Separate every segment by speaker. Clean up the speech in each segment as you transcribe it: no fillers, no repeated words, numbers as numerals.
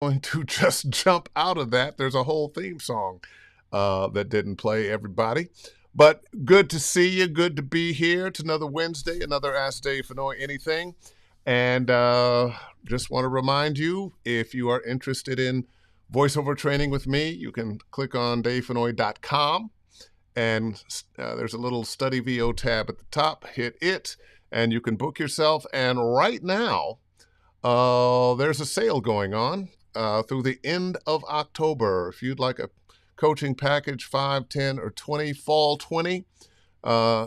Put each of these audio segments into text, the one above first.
Speaker 1: Going to just jump out of that. There's a whole theme song that didn't play, everybody. But good to see you. Good to be here. It's another Wednesday, another Ask Dave Fennoy Anything. And just want to remind you, if you are interested in voiceover training with me, you can click on davefennoy.com. And there's a little study VO tab at the top. Hit it, and you can book yourself. And right now, there's a sale going on through the end of October. If you'd like a coaching package, 5, 10, or 20, fall 20,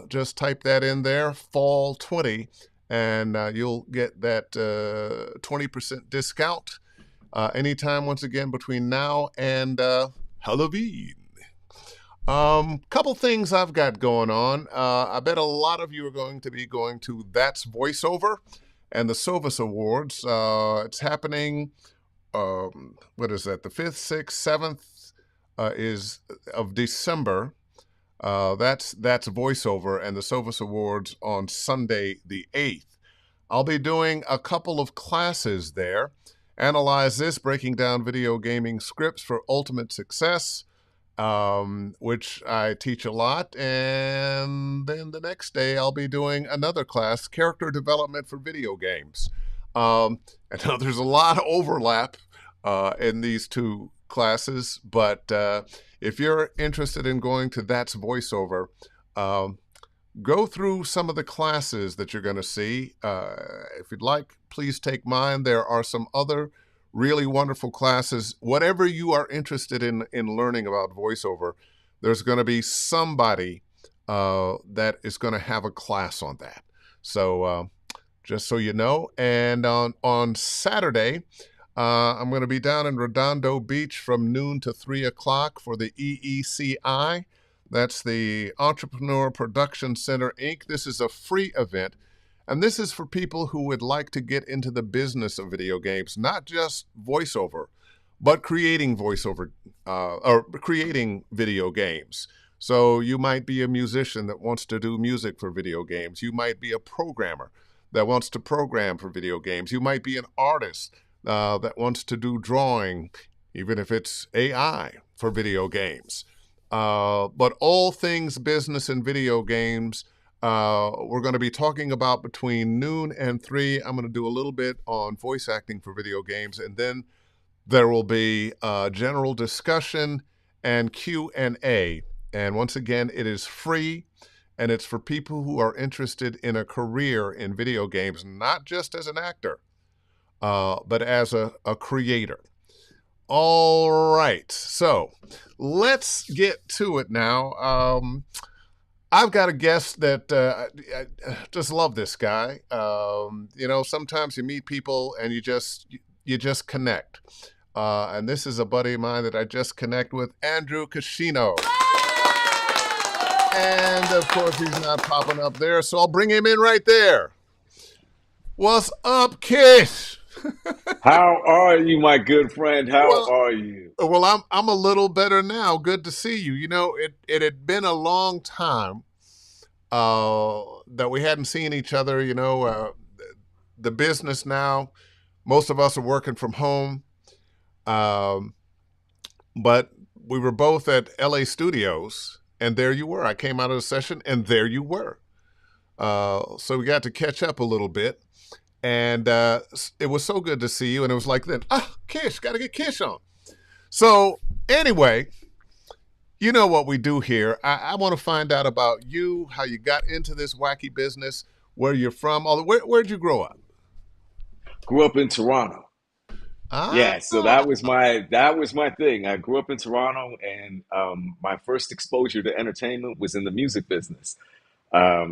Speaker 1: just type that in there, fall 20, and you'll get that 20% discount anytime, once again, between now and Halloween. Couple things I've got going on. I bet a lot of you are going to be going to That's Voiceover and the Sovus Awards. It's happening, what is that, the 5th, 6th, 7th is of December. That's Voiceover and the Sovus Awards on Sunday the 8th. I'll be doing a couple of classes there. Analyze This, breaking down video gaming scripts for ultimate success, which I teach a lot. And then the next day I'll be doing another class, character development for video games. I know there's a lot of overlap in these two classes, but if you're interested in going to That's Voiceover, go through some of the classes that you're going to see. If you'd like, please take mine. There are some other really wonderful classes. Whatever you are interested in learning about voiceover, there's going to be somebody that is going to have a class on that. So just so you know. And on Saturday, I'm going to be down in Redondo Beach from noon to 3 o'clock for the EECI. That's the Entrepreneur Production Center, Inc. This is a free event. And this is for people who would like to get into the business of video games, not just voiceover, but creating voiceover or creating video games. So you might be a musician that wants to do music for video games. You might be a programmer that wants to program for video games. You might be an artist that wants to do drawing, even if it's AI for video games. But all things business and video games, we're going to be talking about between noon and 3. I'm going to do a little bit on voice acting for video games, and then there will be general discussion and Q&A. And once again, it is free, and it's for people who are interested in a career in video games, not just as an actor, but as a creator. All right, so let's get to it now. I've got a guest that I just love this guy. Sometimes you meet people and you just connect. And this is a buddy of mine that I just connect with, Andrew Kishino. And of course, he's not popping up there, so I'll bring him in right there. What's up, Kish?
Speaker 2: How are you, my good friend? How are you?
Speaker 1: Well, I'm a little better now. Good to see you. You know, it had been a long time that we hadn't seen each other. The business now, most of us are working from home, but we were both at LA Studios, and there you were. I came out of the session, and there you were. So we got to catch up a little bit. And it was so good to see you. And it was like then, Kish, got to get Kish on. So anyway, you know what we do here. I want to find out about you, how you got into this wacky business, where you're from. Where'd you grow up?
Speaker 2: Grew up in Toronto.
Speaker 1: Ah,
Speaker 2: Yeah, so that was my thing. I grew up in Toronto, and my first exposure to entertainment was in the music business.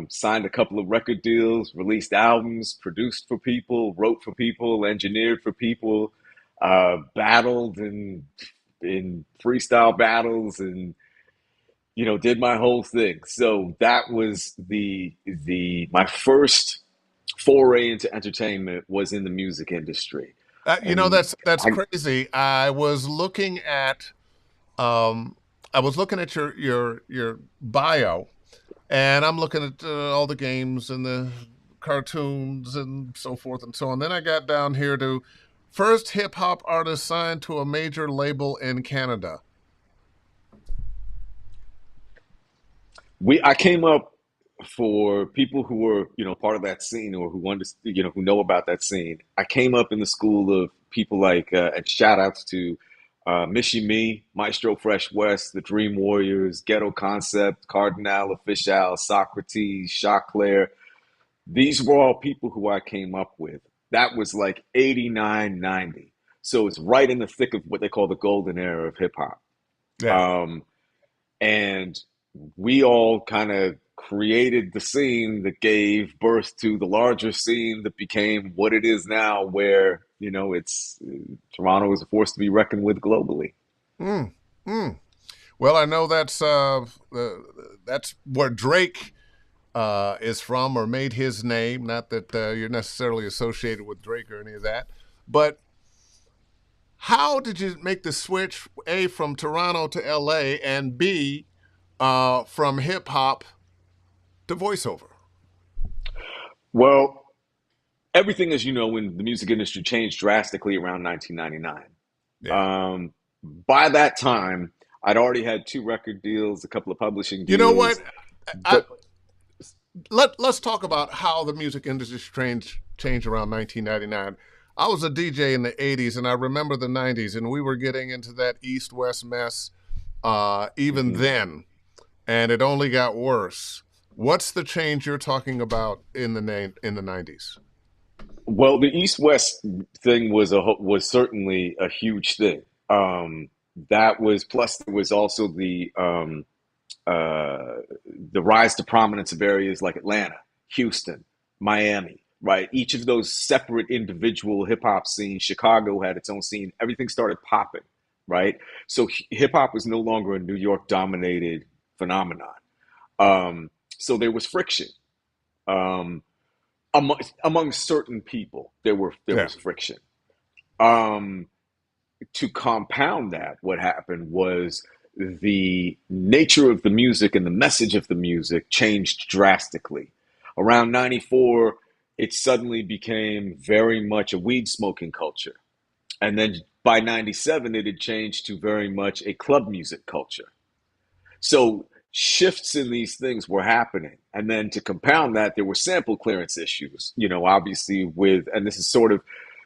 Speaker 2: Signed a couple of record deals, released albums, produced for people, wrote for people, engineered for people, battled in freestyle battles, and did my whole thing. So that was the my first foray into entertainment was in the music industry, and
Speaker 1: that's
Speaker 2: I
Speaker 1: crazy. Um, I was looking at your bio. And I'm looking at all the games and the cartoons and so forth and so on. Then I got down here to First hip hop artist signed to a major label in Canada.
Speaker 2: I came up for people who were, part of that scene or who wanted to, who know about that scene. I came up in the school of people like, and shout outs to Mishi Me, Maestro Fresh West, The Dream Warriors, Ghetto Concept, Cardinal Official, Socrates, Chaclair. These were all people who I came up with. That was like 89, 90. So it's right in the thick of what they call the golden era of hip hop.
Speaker 1: Yeah.
Speaker 2: Um, and we all kind of created the scene that gave birth to the larger scene that became what it is now, where, it's Toronto is a force to be reckoned with globally.
Speaker 1: Mm, mm. Well, I know that's where Drake is from or made his name. Not that you're necessarily associated with Drake or any of that, but how did you make the switch, A, from Toronto to LA, and B, from hip hop to voiceover?
Speaker 2: Well, everything, as you know, in the music industry changed drastically around 1999.
Speaker 1: Yeah.
Speaker 2: By that time, I'd already had 2 record deals, a couple of publishing
Speaker 1: You know what?
Speaker 2: deals, but
Speaker 1: Let's talk about how the music industry changed around 1999. I was a DJ in the 80s, and I remember the 90s, and we were getting into that East-West mess even then, and it only got worse. What's the change you're talking about in the 90s?
Speaker 2: Well, the East-West thing was certainly a huge thing. That was, plus there was also the rise to prominence of areas like Atlanta, Houston, Miami, right? Each of those separate individual hip hop scenes. Chicago had its own scene. Everything started popping, right? So hip hop was no longer a New York dominated phenomenon. So there was friction. Among certain people, there was friction. To compound that, what happened was the nature of the music and the message of the music changed drastically. Around 94, it suddenly became very much a weed smoking culture. And then by 97, it had changed to very much a club music culture. So shifts in these things were happening. And then to compound that, there were sample clearance issues, obviously and this is sort of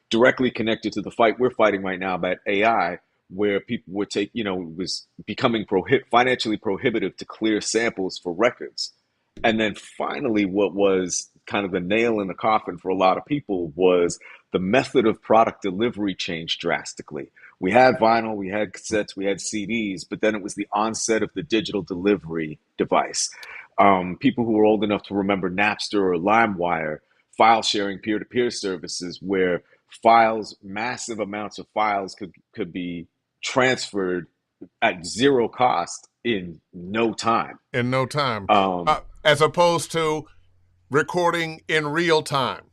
Speaker 2: directly connected to the fight we're fighting right now about AI, where people would take, it was becoming financially prohibitive to clear samples for records. And then finally, what was kind of the nail in the coffin for a lot of people was the method of product delivery changed drastically. We had vinyl, we had cassettes, we had CDs, but then it was the onset of the digital delivery device. People who were old enough to remember Napster or LimeWire, file sharing peer-to-peer services where massive amounts of files could be transferred at zero cost in no time.
Speaker 1: In no time. As opposed to recording in real time.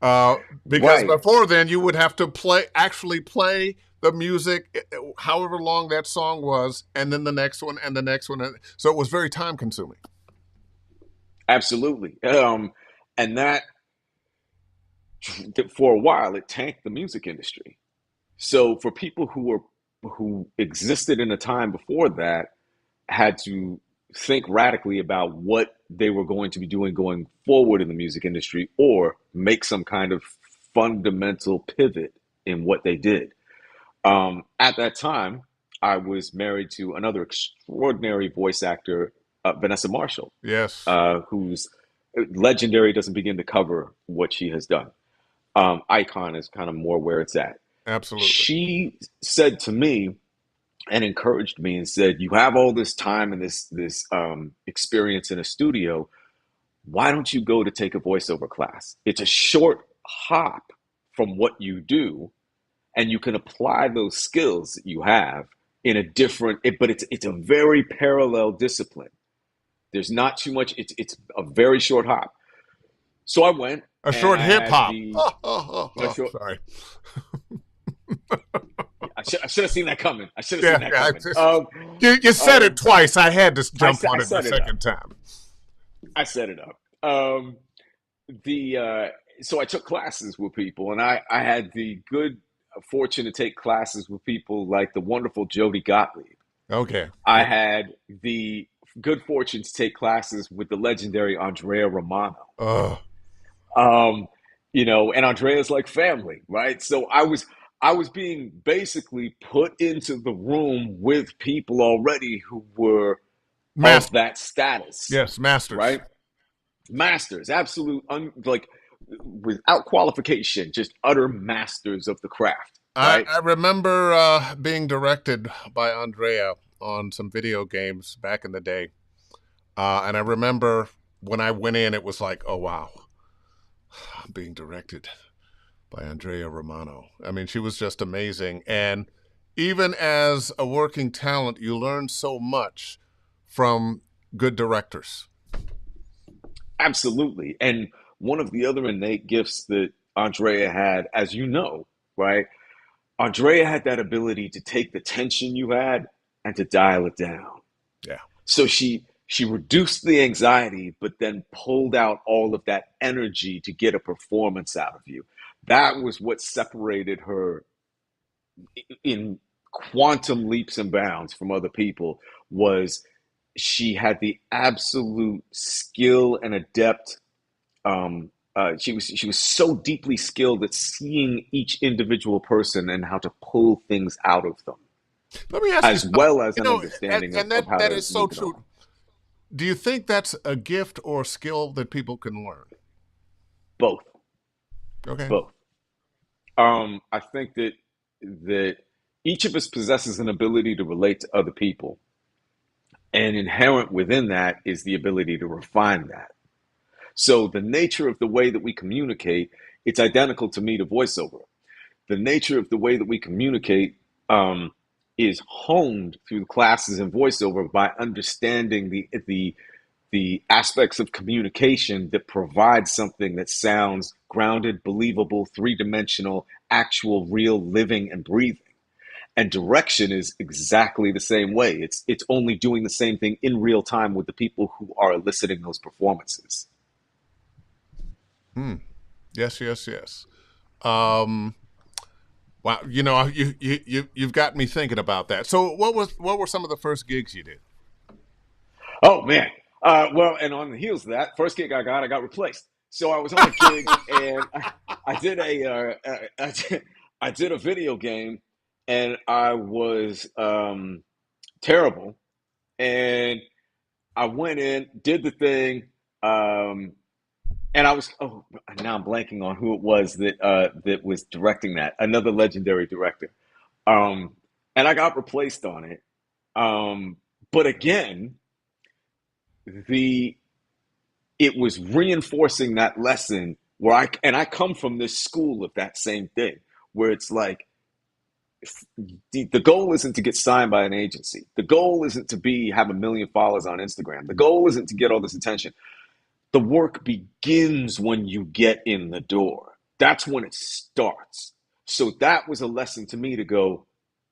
Speaker 1: Because before then, you would have to actually play the music, however long that song was, and then the next one and the next one. So it was very time consuming.
Speaker 2: Absolutely. And that, for a while, it tanked the music industry. So for people who existed in a time before that, had to think radically about what they were going to be doing going forward in the music industry, or make some kind of fundamental pivot in what they did. At that time, I was married to another extraordinary voice actor, Vanessa Marshall.
Speaker 1: Yes.
Speaker 2: Who's legendary, doesn't begin to cover what she has done. Icon is kind of more where it's at.
Speaker 1: Absolutely.
Speaker 2: She said to me and encouraged me and said, you have all this time and this experience in a studio. Why don't you go to take a voiceover class? It's a short hop from what you do, and you can apply those skills that you have in a different, but it's a very parallel discipline. There's not too much. It's a very short hop. So I went.
Speaker 1: A short hip hop.
Speaker 2: Sorry. I should have seen that coming. I should have seen that coming.
Speaker 1: You said it twice. I had to jump on it the second time.
Speaker 2: I set it up. So I took classes with people, and I had the good fortune to take classes with people like the wonderful Jody Gottlieb.
Speaker 1: Okay.
Speaker 2: I
Speaker 1: Yeah.
Speaker 2: had the good fortune to take classes with the legendary Andrea Romano.
Speaker 1: Oh,
Speaker 2: Um, and Andrea's like family, right? So I was being basically put into the room with people already who were of
Speaker 1: master.
Speaker 2: that status,
Speaker 1: Yes, masters.
Speaker 2: right? Masters, absolute, like without qualification, just utter masters of the craft, right?
Speaker 1: I remember being directed by Andrea on some video games back in the day. And I remember when I went in, it was like, oh, wow, I'm being directed by Andrea Romano. I mean, she was just amazing. And even as a working talent, you learn so much from good directors.
Speaker 2: Absolutely. And one of the other innate gifts that Andrea had, as you know, right? Andrea had that ability to take the tension you had and to dial it down.
Speaker 1: Yeah.
Speaker 2: So she reduced the anxiety, but then pulled out all of that energy to get a performance out of you. That was what separated her in quantum leaps and bounds from other people. Was she had the absolute skill and adept. She was so deeply skilled at seeing each individual person and how to pull things out of them,
Speaker 1: Let me ask you
Speaker 2: as
Speaker 1: something.
Speaker 2: well as
Speaker 1: You
Speaker 2: an
Speaker 1: know,
Speaker 2: understanding
Speaker 1: and
Speaker 2: of how
Speaker 1: that
Speaker 2: to
Speaker 1: is so
Speaker 2: move it on.
Speaker 1: true. Do you think that's a gift or skill that people can learn?
Speaker 2: Both,
Speaker 1: Okay.
Speaker 2: both. I think that each of us possesses an ability to relate to other people, and inherent within that is the ability to refine that. So the nature of the way that we communicate, it's identical to me to voiceover. The nature of the way that we communicate is honed through classes in voiceover by understanding the aspects of communication that provide something that sounds grounded, believable, three-dimensional, actual, real, living, and breathing. And direction is exactly the same way. It's only doing the same thing in real time with the people who are eliciting those performances.
Speaker 1: Hmm. Yes, yes, yes. Um, wow. You know, you've got me thinking about that. So, what were some of the first gigs you did?
Speaker 2: Oh man. Well, and on the heels of that, first gig I got replaced. So I was on a gig and I did I did a video game and I was terrible. And I went in, did the thing, um, and I was now I'm blanking on who it was that was directing that. Another legendary director. Um, and I got replaced on it. Um, but again, the it was reinforcing that lesson where I come from this school of that same thing where it's like the goal isn't to get signed by an agency. The goal isn't to be have 1 million followers on Instagram. The goal isn't to get all this attention. The work begins when you get in the door. That's when it starts. So that was a lesson to me to go,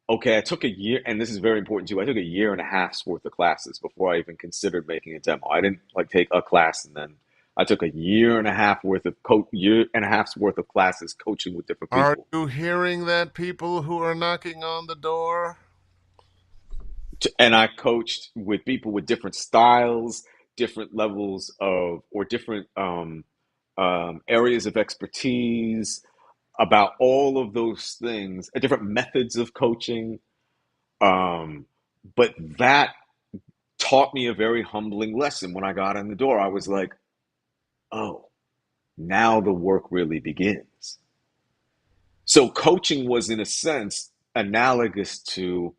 Speaker 2: okay, I took a year, and this is very important too. I took a year and a half's worth of classes before I even considered making a demo. I didn't like take a class and then I took a year and a half worth of year and a half's worth of classes coaching with different
Speaker 1: Are
Speaker 2: people.
Speaker 1: you hearing that, people who are knocking on the door?
Speaker 2: And I coached with people with different styles, different levels of, or different areas of expertise about all of those things, different methods of coaching. Um, but that taught me a very humbling lesson when I got in the door. I was like, oh, now the work really begins. So coaching was, in a sense, analogous to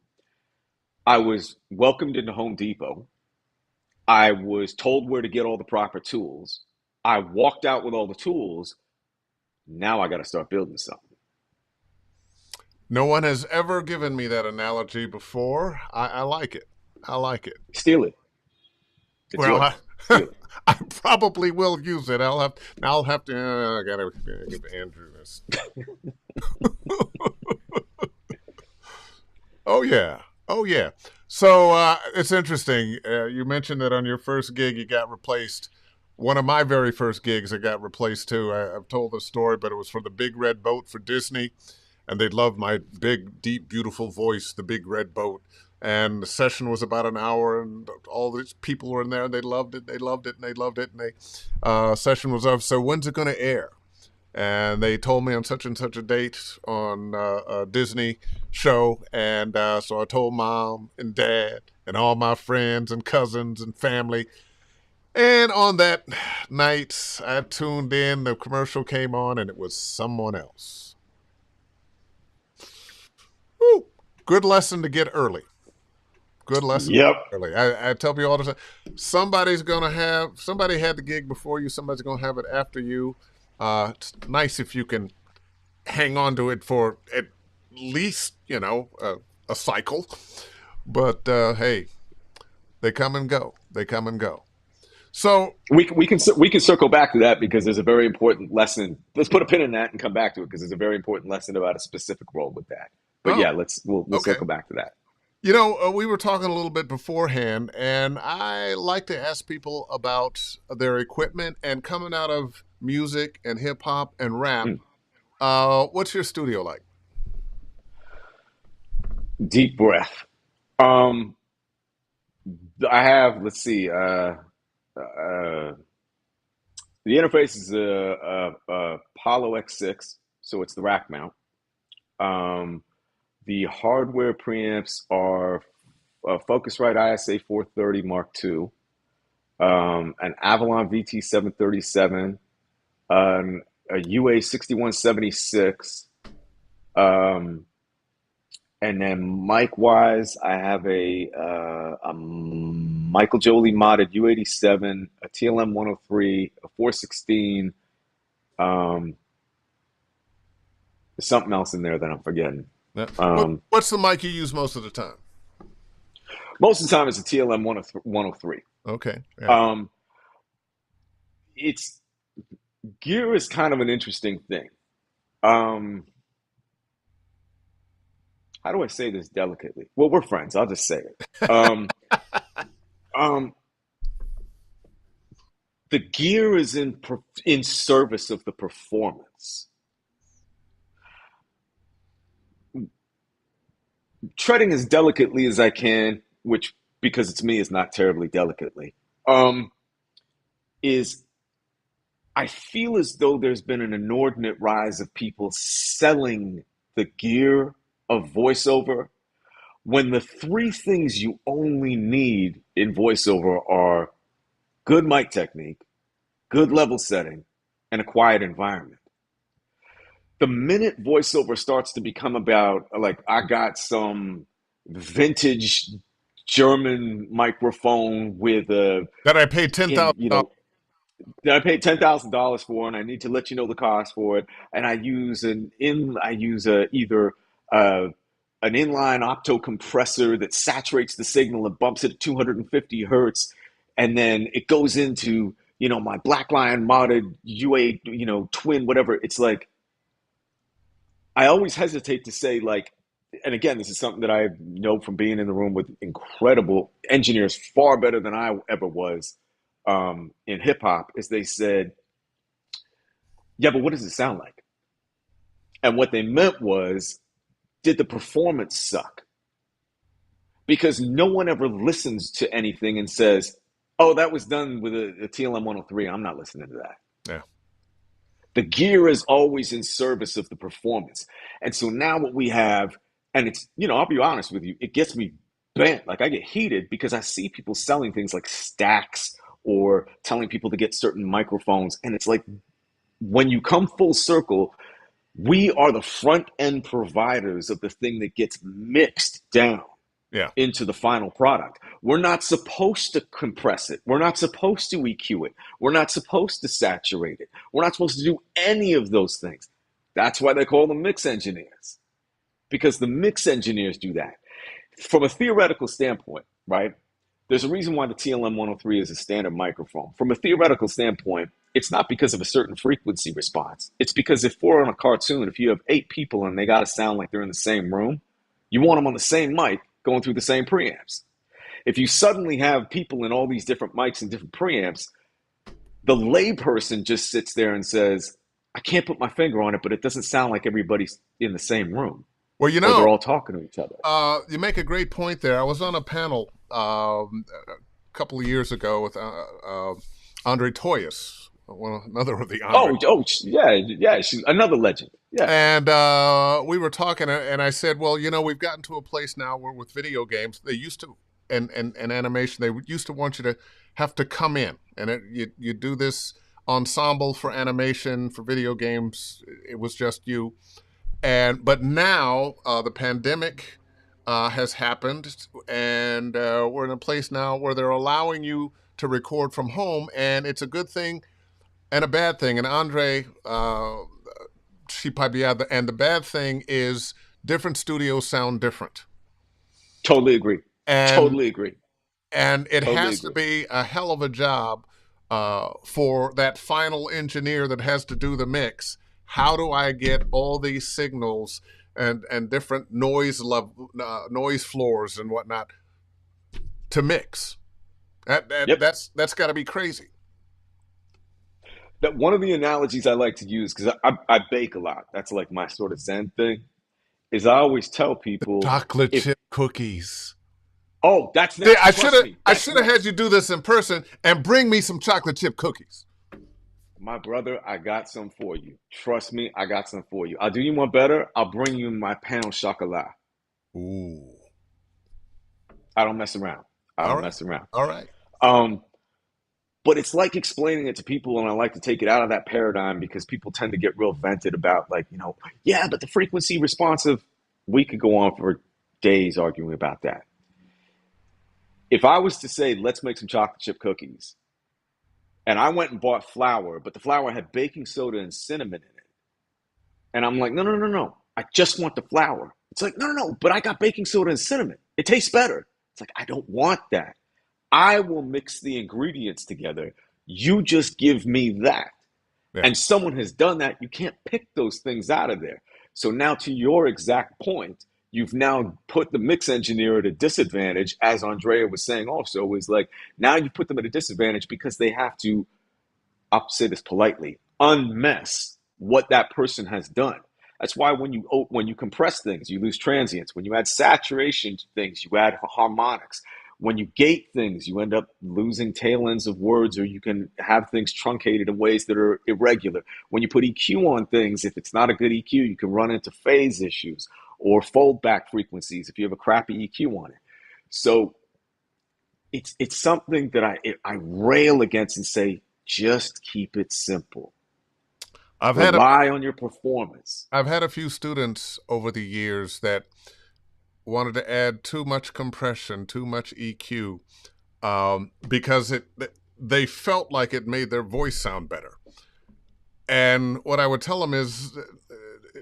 Speaker 2: I was welcomed into Home Depot. I was told where to get all the proper tools. I walked out with all the tools. Now I got to start building something.
Speaker 1: No one has ever given me that analogy before. I like it. I like it.
Speaker 2: Steal it. It's
Speaker 1: Well,
Speaker 2: yours. Steal it.
Speaker 1: I probably will use it. I'll have to. I gotta give Andrew this. Oh yeah. Oh yeah. So it's interesting. You mentioned that on your first gig you got replaced. One of my very first gigs that got replaced too. I've told this story, but it was for the Big Red Boat for Disney, and they loved my big, deep, beautiful voice, the Big Red Boat. And the session was about an hour, and all these people were in there, and they loved it, they loved it, and they loved it. And they session was up. So when's it going to air? And they told me on such and such a date on a Disney show. And so I told mom and dad and all my friends and cousins and family. And on that night, I tuned in, the commercial came on, and it was someone else. Woo. Good lesson to get early. Good lesson
Speaker 2: Yep.
Speaker 1: early. I tell people all the time, somebody had the gig before you, somebody's going to have it after you. It's nice if you can hang on to it for at least, a cycle. But hey, they come and go. They come and go. So,
Speaker 2: We can circle back to that because there's a very important lesson. Let's put a pin in that and come back to it because there's a very important lesson about a specific role with that. But
Speaker 1: oh,
Speaker 2: yeah, we'll
Speaker 1: okay.
Speaker 2: circle back to that.
Speaker 1: We were talking a little bit beforehand, and I like to ask people about their equipment and coming out of music and hip hop and rap.
Speaker 2: Mm.
Speaker 1: What's your studio like?
Speaker 2: Deep breath. Um, I have, let's see, the interface is a Apollo X6, so it's the rack mount. Um, the hardware preamps are Focusrite ISA 430 Mark II, an Avalon VT737, a UA 6176, um, and then mic wise, I have a Michael Jolie modded U87, a TLM 103, a 416. Um, there's something else in there that I'm forgetting.
Speaker 1: Yeah.
Speaker 2: Um,
Speaker 1: What's the mic you use most of the time?
Speaker 2: Most of the time, it's a TLM 103.
Speaker 1: Okay. Yeah.
Speaker 2: Um, it's gear is kind of an interesting thing. Um, how do I say this delicately? Well, we're friends. I'll just say it. Um, the gear is in service of the performance. Treading as delicately as I can, which because it's me is not terribly delicately. Um, is I feel as though there's been an inordinate rise of people selling the gear of voiceover when the three things you only need in voiceover are good mic technique, good level setting, and a quiet environment. The minute voiceover starts to become about, like, I got some vintage German microphone with a,
Speaker 1: That I paid
Speaker 2: in,
Speaker 1: $10,000.
Speaker 2: that I paid $10,000 for, and I need to let you know the cost for it. And I use either uh, an inline opto compressor that saturates the signal and bumps it at 250 hertz, and then it goes into my Blackline modded UA twin whatever. It's like I always hesitate to say, like, and again, this is something that I know from being in the room with incredible engineers, far better than I ever was in hip hop, is they said, yeah, but what does it sound like? And what they meant was, did the performance suck? Because no one ever listens to anything and says, oh, that was done with a TLM 103. I'm not listening to that.
Speaker 1: Yeah.
Speaker 2: The gear is always in service of the performance. And so now what we have, and it's, I'll be honest with you, it gets me bent. Like I get heated because I see people selling things like stacks or telling people to get certain microphones. And it's like, when you come full circle, we are the front end providers of the thing that gets mixed down
Speaker 1: Yeah.
Speaker 2: into the final product. We're not supposed to compress it. We're not supposed to EQ it. We're not supposed to saturate it. We're not supposed to do any of those things. That's why they call them mix engineers, because the mix engineers do that. From a theoretical standpoint, right? There's a reason why the TLM 103 is a standard microphone. From a theoretical standpoint, it's not because of a certain frequency response. It's because if we're on a cartoon, if you have 8 people and they got to sound like they're in the same room, you want them on the same mic going through the same preamps. If you suddenly have people in all these different mics and different preamps, The layperson just sits there and says, I can't put my finger on it, but it doesn't sound like everybody's in the same room
Speaker 1: Well,
Speaker 2: or they're all talking to each other.
Speaker 1: you make a great point there. I was on a panel a couple of years ago with Andre Toyas, another of the Andre.
Speaker 2: Yeah, yeah. She's another legend. Yeah,
Speaker 1: And we were talking, and I said, well, we've gotten to a place now where with video games, they used to, and animation, they used to want you to have to come in. And you do this ensemble for animation, for video games, it was just you. But now the pandemic has happened, and we're in a place now where they're allowing you to record from home, and it's a good thing and a bad thing. And Andre, she probably had and the bad thing is different studios sound different,
Speaker 2: totally agree.
Speaker 1: and
Speaker 2: Totally agree.
Speaker 1: and it
Speaker 2: Totally
Speaker 1: has to
Speaker 2: agree.
Speaker 1: be a hell of a job for that final engineer that has to do the mix. How do I get all these signals and different noise floors and whatnot to mix?
Speaker 2: Yep.
Speaker 1: That's got to be crazy.
Speaker 2: That one of the analogies I like to use because I bake a lot. That's like my sort of Zen thing. Is I always tell people
Speaker 1: Chocolate
Speaker 2: if
Speaker 1: chip cookies.
Speaker 2: that's
Speaker 1: See,
Speaker 2: next. Trust me,
Speaker 1: I
Speaker 2: that's
Speaker 1: should have had
Speaker 2: next.
Speaker 1: you do this in person and bring me some chocolate chip cookies.
Speaker 2: My brother, I got some for you. Trust me, I got some for you. I'll do you one better. I'll bring you my pain au chocolat.
Speaker 1: Ooh.
Speaker 2: I don't mess around. I
Speaker 1: All
Speaker 2: don't
Speaker 1: right.
Speaker 2: mess around.
Speaker 1: All right.
Speaker 2: Um, but it's like explaining it to people, and I like to take it out of that paradigm because people tend to get real vented about, like, yeah, but the frequency responsive. We could go on for days arguing about that. If I was to say, let's make some chocolate chip cookies, and I went and bought flour, but the flour had baking soda and cinnamon in it, and I'm like, no, no, no, no, I just want the flour. It's like, no, no, no, but I got baking soda and cinnamon. It tastes better. It's like, I don't want that. I will mix the ingredients together. You just give me that.
Speaker 1: Yeah.
Speaker 2: And someone has done that. You can't pick those things out of there. So now, to your exact point, you've now put the mix engineer at a disadvantage, as Andrea was saying also, is like now you put them at a disadvantage because they have to, I'll say this politely, unmess what that person has done. That's why when you compress things, you lose transients. When you add saturation to things, you add harmonics. When you gate things, you end up losing tail ends of words, or you can have things truncated in ways that are irregular. When you put EQ on things, if it's not a good EQ, you can run into phase issues or fold back frequencies if you have a crappy EQ on it. So it's something that I rail against and say, just keep it simple.
Speaker 1: I've had a
Speaker 2: Rely on your performance.
Speaker 1: I've had a few students over the years that wanted to add too much compression, too much EQ, because they felt like it made their voice sound better. And what I would tell them is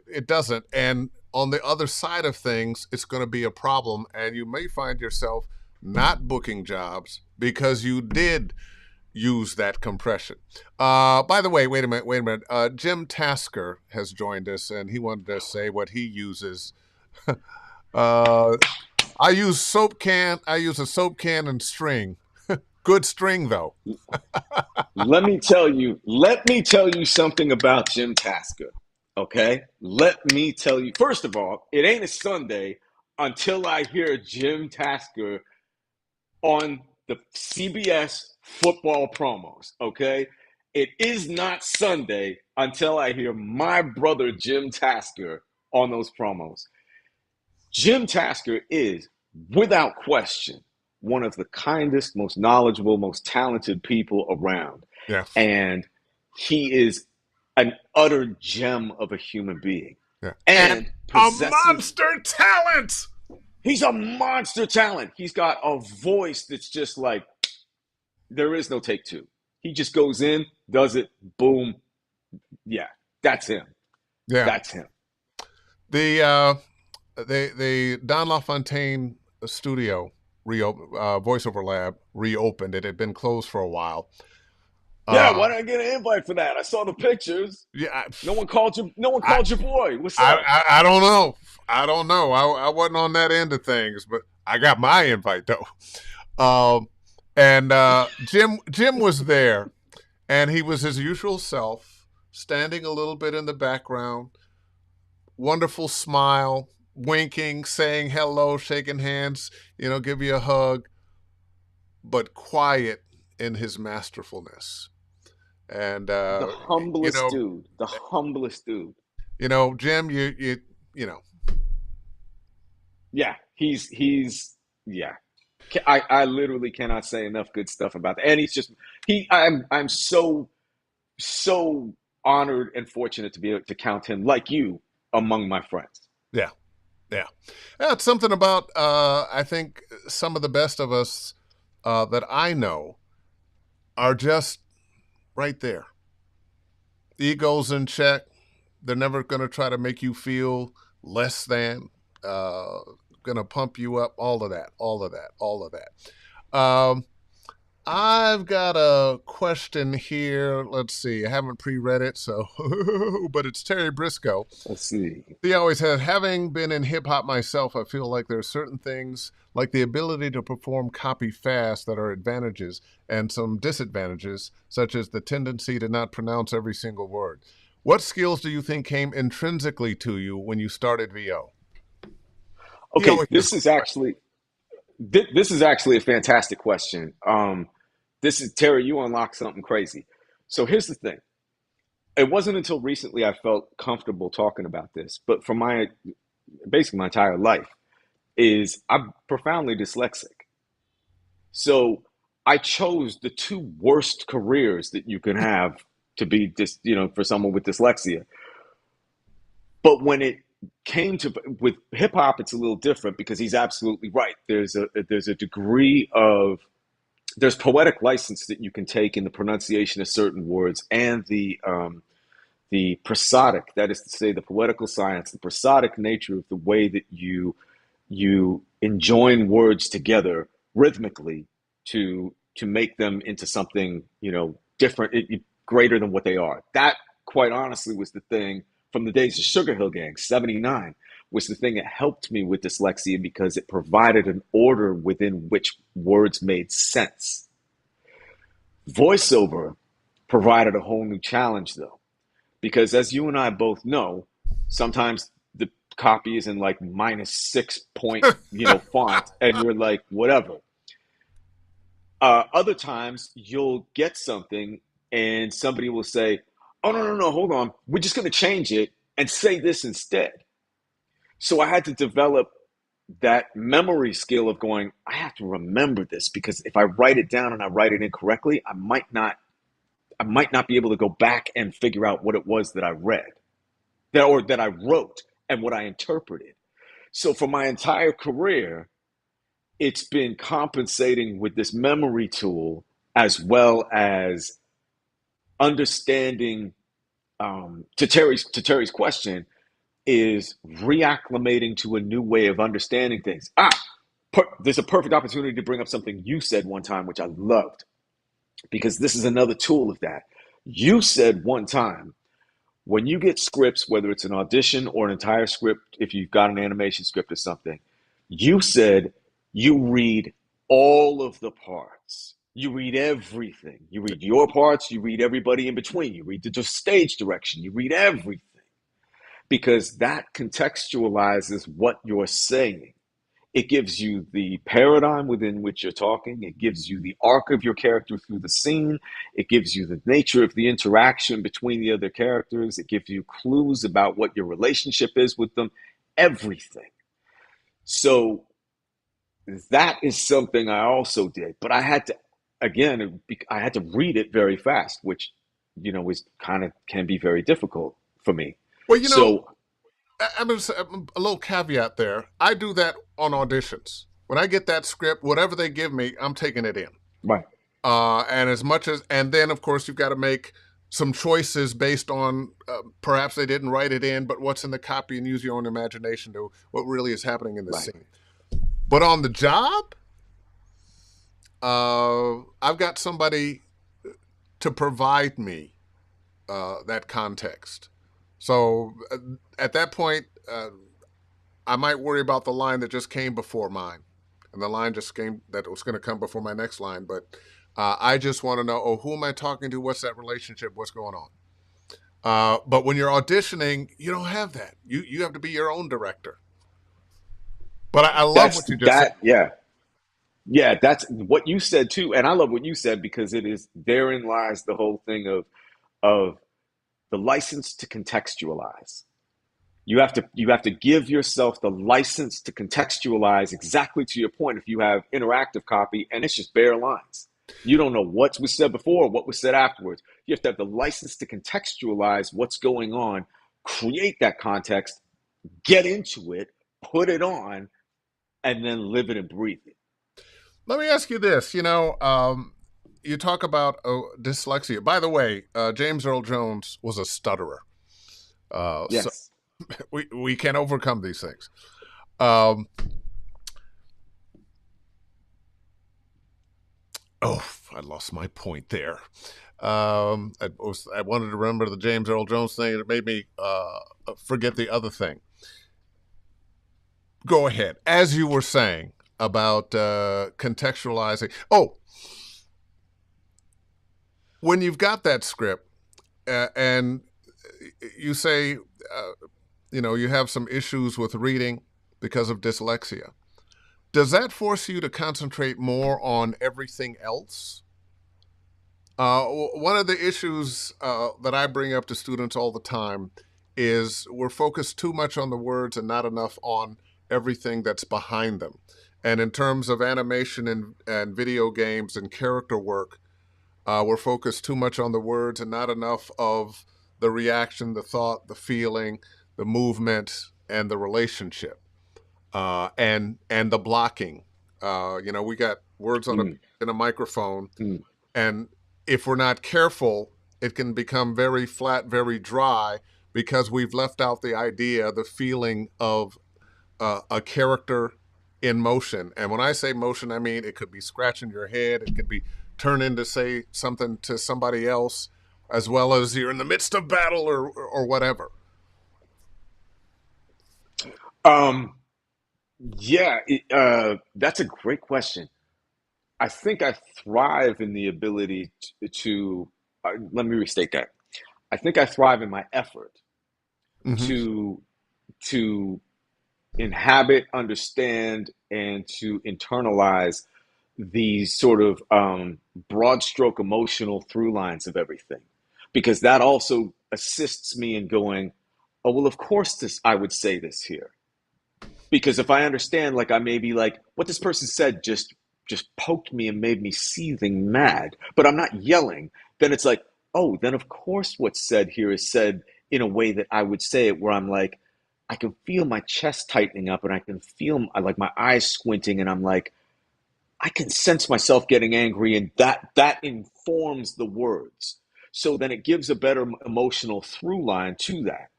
Speaker 1: it doesn't. And on the other side of things, it's going to be a problem. And you may find yourself not booking jobs because you did use that compression. By the way, wait a minute. Jim Tasker has joined us, and he wanted to say what he uses. I use soap can. I use a soap can and string. Good string, though.
Speaker 2: Let me tell you something about Jim Tasker. Okay? Let me tell you. First of all, it ain't a Sunday until I hear Jim Tasker on the CBS football promos. Okay? It is not Sunday until I hear my brother Jim Tasker on those promos. Jim Tasker is, without question, one of the kindest, most knowledgeable, most talented people around.
Speaker 1: Yeah.
Speaker 2: And he is an utter gem of a human being.
Speaker 1: Yeah. And
Speaker 2: And
Speaker 1: a
Speaker 2: possesses,
Speaker 1: monster talent.
Speaker 2: he's a monster talent. He's got a voice that's just like, there is no take two. He just goes in, does it, boom. Yeah, that's him.
Speaker 1: Yeah.
Speaker 2: That's him.
Speaker 1: The Don LaFontaine studio voiceover lab reopened. It had been closed for a while.
Speaker 2: Yeah, why did I get an invite for that? I saw the pictures.
Speaker 1: Yeah,
Speaker 2: No one called you. No one
Speaker 1: I,
Speaker 2: called your boy. What's up?
Speaker 1: I don't know. I don't know. I wasn't on that end of things, but I got my invite though. And Jim was there, And he was his usual self, standing a little bit in the background, wonderful smile, winking, saying hello, shaking hands, give you a hug, but quiet in his masterfulness. And
Speaker 2: The
Speaker 1: you
Speaker 2: humblest
Speaker 1: know,
Speaker 2: dude. The humblest dude.
Speaker 1: Jim, you know,
Speaker 2: Yeah, he's yeah. I literally cannot say enough good stuff about that. And he's just he. I'm so honored and fortunate to be able to count him like you among my friends.
Speaker 1: yeah, yeah. Yeah, it's something about I think some of the best of us that I know are just right there. Egos in check. They're never going to try to make you feel less than. Uh, going to pump you up. All of that. All of that. All of that. I've got a question here. Let's see. I haven't pre-read it, so but it's Terry Briscoe.
Speaker 2: Let's see.
Speaker 1: He always has, having been in hip hop myself, I feel like there's certain things like the ability to perform copy fast that are advantages and some disadvantages, such as the tendency to not pronounce every single word. What skills do you think came intrinsically to you when you started VO? He
Speaker 2: Okay,
Speaker 1: always has great questions.
Speaker 2: this is actually a fantastic question. This is Terry. You unlock something crazy. So here's the thing. It wasn't until recently I felt comfortable talking about this, but for my basically my entire life is I'm profoundly dyslexic. So I chose the two worst careers that you can have to be for someone with dyslexia. But when it came to with hip hop, it's a little different because he's absolutely right. There's a degree of there's poetic license that you can take in the pronunciation of certain words and the prosodic, that is to say, the poetical science, the prosodic nature of the way that you enjoin words together rhythmically to make them into something different, greater than what they are. That, quite honestly, was the thing from the days of Sugar Hill Gang '79. Was the thing that helped me with dyslexia because it provided an order within which words made sense. Voiceover provided a whole new challenge, though, because as you and I both know, sometimes the copy is in like -6 point, font, and you're like, whatever. Other times you'll get something and somebody will say, oh, no, no, no, hold on. We're just going to change it and say this instead. So I had to develop that memory skill of going, I have to remember this because if I write it down and I write it incorrectly, I might not be able to go back and figure out what it was that I read or that I wrote and what I interpreted. So for my entire career, it's been compensating with this memory tool as well as understanding. To Terry's question, is reacclimating to a new way of understanding things. There's a perfect opportunity to bring up something you said one time, which I loved, because this is another tool of that. You said one time when you get scripts, whether it's an audition or an entire script, if you've got an animation script or something, you said you read all of the parts. You read everything. You read your parts, you read everybody in between, you read the stage direction, you read everything because that contextualizes what you're saying. It gives you the paradigm within which you're talking. It gives you the arc of your character through the scene. It gives you the nature of the interaction between the other characters. It gives you clues about what your relationship is with them, everything. So that is something I also did. But I had to, again, I had to read it very fast, which, is kind of can be very difficult for me.
Speaker 1: Well,
Speaker 2: So,
Speaker 1: I'm a little caveat there. I do that on auditions. When I get that script, whatever they give me, I'm taking it in.
Speaker 2: right,
Speaker 1: And then of course you've got to make some choices based on perhaps they didn't write it in, but what's in the copy, and use your own imagination to what really is happening in the
Speaker 2: right.
Speaker 1: scene. But on the job, I've got somebody to provide me that context. So at that point, I might worry about the line that just came before mine, and the line just came that was going to come before my next line. But I just want to know, oh, who am I talking to? What's that relationship? What's going on? But when you're auditioning, you don't have that. You have to be your own director. But I love
Speaker 2: That's
Speaker 1: what you just said.
Speaker 2: that. Yeah. Yeah, that's what you said too, and I love what you said because it is therein lies the whole thing of the license to contextualize. You have to give yourself the license to contextualize exactly to your point. If you have interactive copy and it's just bare lines, you don't know what was said before or what was said afterwards. You have to have the license to contextualize what's going on, create that context, get into it, put it on, and then live it and breathe it.
Speaker 1: Let me ask you this. You talk about dyslexia. By the way, James Earl Jones was a stutterer. So
Speaker 2: Yes.
Speaker 1: we can overcome these things. Um, oh, I lost my point there. I wanted to remember the James Earl Jones thing, and it made me forget the other thing. Go ahead. As you were saying about contextualizing. Oh, when you've got that script and you say, you have some issues with reading because of dyslexia, does that force you to concentrate more on everything else? One of the issues that I bring up to students all the time is we're focused too much on the words and not enough on everything that's behind them. And in terms of animation and video games and character work, we're focused too much on the words and not enough of the reaction, the thought, the feeling, the movement, and the relationship, and the blocking. We got words on
Speaker 2: Mm,
Speaker 1: in a microphone,
Speaker 2: mm.
Speaker 1: and if we're not careful, it can become very flat, very dry because we've left out the idea, the feeling of a character in motion. And when I say motion, I mean it could be scratching your head, it could be turning to say something to somebody else, as well as you're in the midst of battle or whatever.
Speaker 2: Um, yeah, that's a great question. I think I thrive in the ability let me restate that. I think I thrive in my effort
Speaker 1: Hmm.
Speaker 2: to to inhabit, understand, and to internalize these sort of broad stroke emotional through lines of everything, because that also assists me in going, oh well, of course this I would say this here. Because if I understand, like I may be like, what this person said just poked me and made me seething mad, but I'm not yelling, then it's like, oh, then of course what's said here is said in a way that I would say it, where I'm like, I can feel my chest tightening up and I can feel like my eyes squinting and I'm like, I can sense myself getting angry, and that informs the words. So then it gives a better emotional through line to that.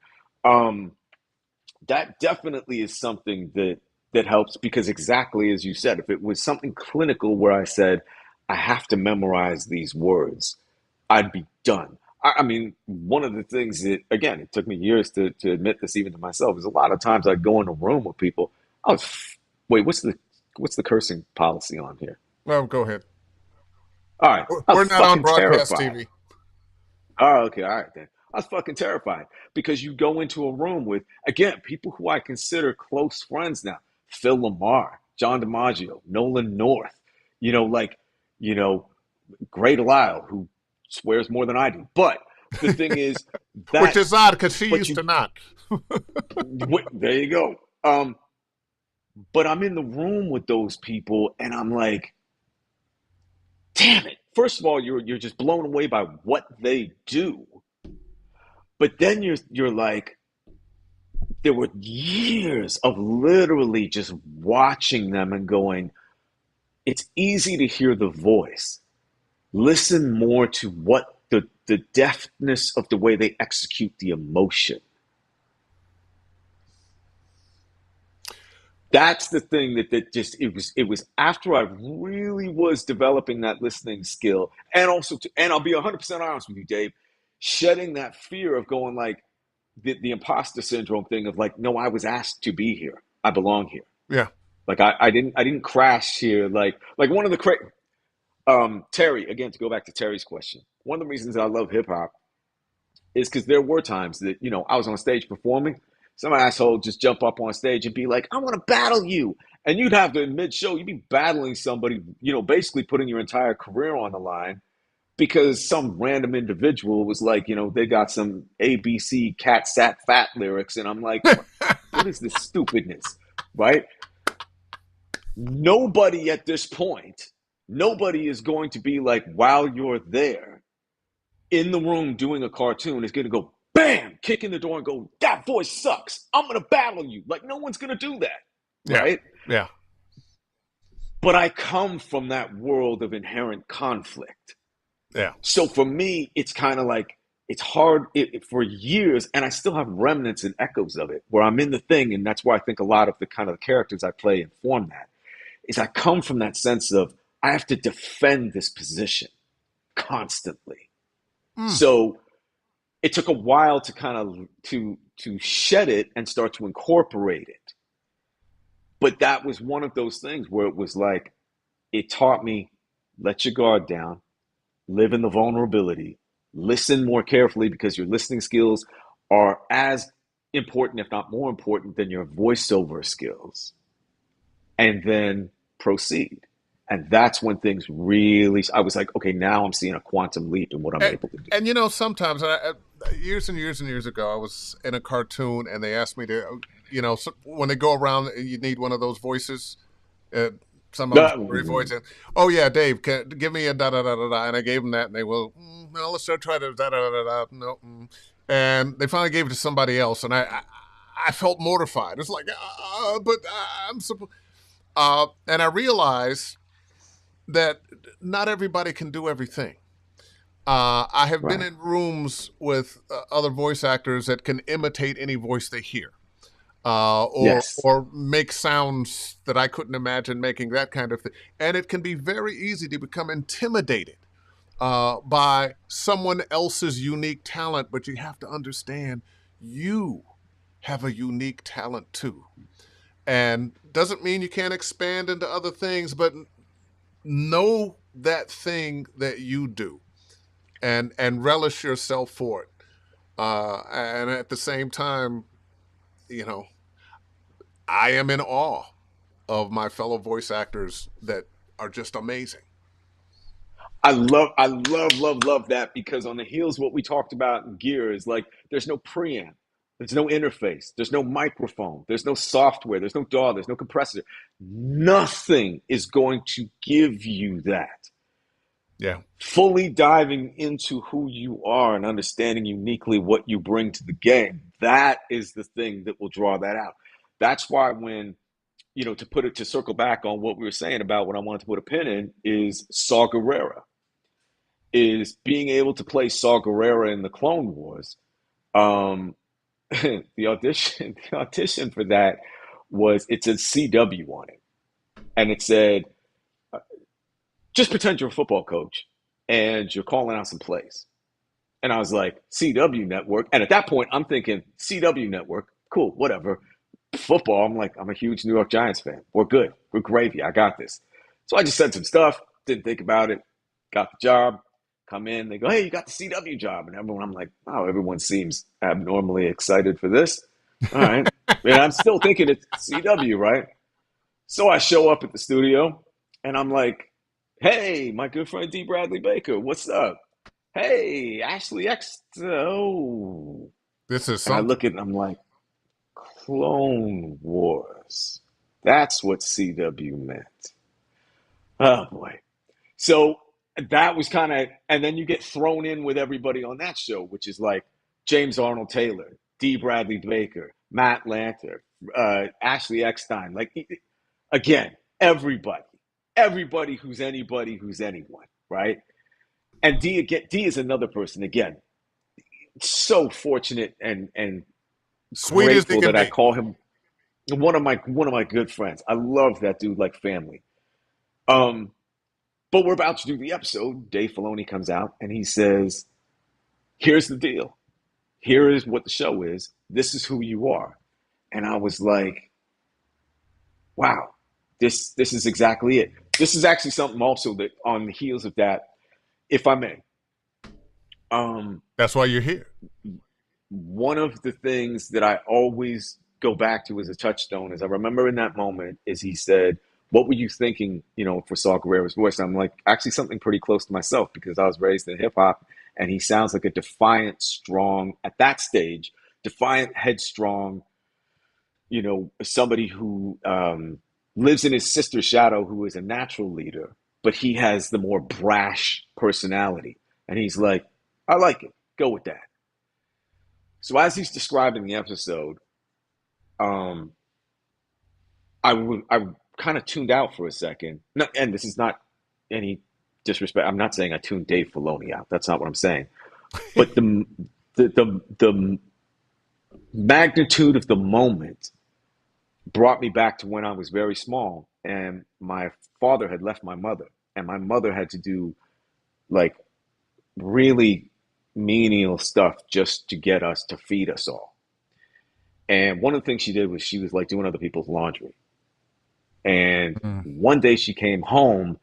Speaker 2: Um, that definitely is something that helps, because exactly as you said, if it was something clinical where I said I have to memorize these words, I'd be done. I mean, one of the things that, again, it took me years to admit this even to myself, is a lot of times I'd go in a room with people. I was, wait, what's the cursing policy on here?
Speaker 1: Well, go ahead.
Speaker 2: All right, I was
Speaker 1: We're not on
Speaker 2: fucking
Speaker 1: broadcast
Speaker 2: terrified.
Speaker 1: TV.
Speaker 2: Oh, okay, all right then. I was fucking terrified because you go into a room with, again, people who I consider close friends now: Phil Lamar, John DiMaggio, Nolan North, you know, like, you know, Gray Delisle, who swears more than I do. But the thing is
Speaker 1: Which
Speaker 2: that,
Speaker 1: is odd because she
Speaker 2: but
Speaker 1: used
Speaker 2: you,
Speaker 1: to not.
Speaker 2: there you go. But I'm in the room with those people, and I'm like, damn it. First of all, you're just blown away by what they do, but then you're like, there were years of literally just watching them and going, it's easy to hear the voice. Listen more to what the deftness of the way they execute the emotion. That's the thing that just, it was after I really was developing that listening skill, and also and I'll be 100% honest with you, Dave, shedding that fear of going like the imposter syndrome thing of like, no, I was asked to be here. I belong here.
Speaker 1: Yeah.
Speaker 2: Like I didn't crash here. Like one of the Terry, again, to go back to Terry's question, one of the reasons I love hip hop is because there were times that, I was on stage performing. Some asshole just jump up on stage and be like, I want to battle you. And you'd have to, mid show, you'd be battling somebody, basically putting your entire career on the line because some random individual was like, they got some ABC cat sat fat lyrics. And I'm like, what is this stupidness? Right? Nobody at this point, nobody is going to be like, while you're there in the room doing a cartoon, is going to go, bam, kick in the door and go, that voice sucks. I'm going to battle you. Like, no one's going to do that.
Speaker 1: Yeah.
Speaker 2: Right?
Speaker 1: Yeah.
Speaker 2: But I come from that world of inherent conflict.
Speaker 1: Yeah.
Speaker 2: So for me, it's kind of like, it's hard for years, and I still have remnants and echoes of it where I'm in the thing. And that's why I think a lot of the kind of characters I play inform that. Is I come from that sense of I have to defend this position constantly.
Speaker 1: Mm.
Speaker 2: So it took a while to kind of to shed it and start to incorporate it. But that was one of those things where it was like it taught me let your guard down, live in the vulnerability, listen more carefully because your listening skills are as important, if not more important, than your voiceover skills. And then proceed. And that's when things really, I was like, okay, now I'm seeing a quantum leap in what I'm
Speaker 1: And,
Speaker 2: able to do.
Speaker 1: sometimes, years and years and years ago, I was in a cartoon and they asked me to, when they go around, you need one of those voices. Some of them very voice. And, oh yeah, Dave, give me a da da da da da. And I gave them that, and they will. No, let's try to da da da da. No, and they finally gave it to somebody else, and I felt mortified. It's like, but I'm supposed. And I realized that not everybody can do everything. I have been
Speaker 2: Right.
Speaker 1: in rooms with other voice actors that can imitate any voice they hear,
Speaker 2: Yes.
Speaker 1: or make sounds that I couldn't imagine making, that kind of thing. And it can be very easy to become intimidated by someone else's unique talent, but you have to understand you have a unique talent too. And doesn't mean you can't expand into other things, but know that thing that you do and relish yourself for it. And at the same time, you know, I am in awe of my fellow voice actors that are just amazing.
Speaker 2: I love that because on the heels of what we talked about in gear is like there's no preamp, there's no interface, there's no microphone, there's no software, there's no DAW, there's no compressor. Nothing is going to give you that.
Speaker 1: Yeah.
Speaker 2: Fully diving into who you are and understanding uniquely what you bring to the game, that is the thing that will draw that out. That's why when, to circle back on what we were saying about what I wanted to put a pin in is Saw Gerrera, is being able to play Saw Gerrera in the Clone Wars. Um, the audition for that was, it said CW on it. And it said, just pretend you're a football coach and you're calling out some plays. And I was like, CW Network. And at that point, I'm thinking, CW Network, cool, whatever. Football, I'm like, I'm a huge New York Giants fan. We're good. We're gravy. I got this. So I just said some stuff, didn't think about it, got the job, come in. They go, hey, you got the CW job. And everyone, I'm like, wow, everyone seems abnormally excited for this. All right. And I'm still thinking it's CW, right? So I show up at the studio and I'm like, hey, my good friend D. Bradley Baker, what's up? Hey, Ashley X. Oh.
Speaker 1: This is
Speaker 2: And I
Speaker 1: something.
Speaker 2: look at it and I'm like, Clone Wars. That's what CW meant. Oh boy. So that was kind of, and then you get thrown in with everybody on that show, which is like James Arnold Taylor, D. Bradley Baker, Matt Lanter, Ashley Eckstein. Like, again, everybody who's anybody who's anyone, right? And D is another person, again, so fortunate and
Speaker 1: Sweet as he
Speaker 2: grateful
Speaker 1: can
Speaker 2: that I
Speaker 1: be.
Speaker 2: call him one of my good friends. I love that dude like family. Um, but we're about to do the episode. Dave Filoni comes out and he says, "Here's the deal. Here is what the show is. This is who you are." And I was like, "Wow, this is exactly it." This is actually something also that on the heels of that, if I may. Um,
Speaker 1: That's why you're here.
Speaker 2: One of the things that I always go back to as a touchstone is I remember in that moment is he said, "What were you thinking?" For Saw Gerrera's voice. And I'm like, actually something pretty close to myself because I was raised in hip hop, and he sounds like a defiant, strong at that stage, defiant, headstrong. Somebody who lives in his sister's shadow, who is a natural leader, but he has the more brash personality. And he's like, I like it. Go with that. So as he's describing the episode, um, I kind of tuned out for a second. No, and this is not any disrespect. I'm not saying I tuned Dave Filoni out. That's not what I'm saying. But the magnitude of the moment brought me back to when I was very small, and my father had left my mother, and my mother had to do like really menial stuff just to get us to feed us all. And one of the things she did was she was like doing other people's laundry. And
Speaker 1: Mm.
Speaker 2: one day she came home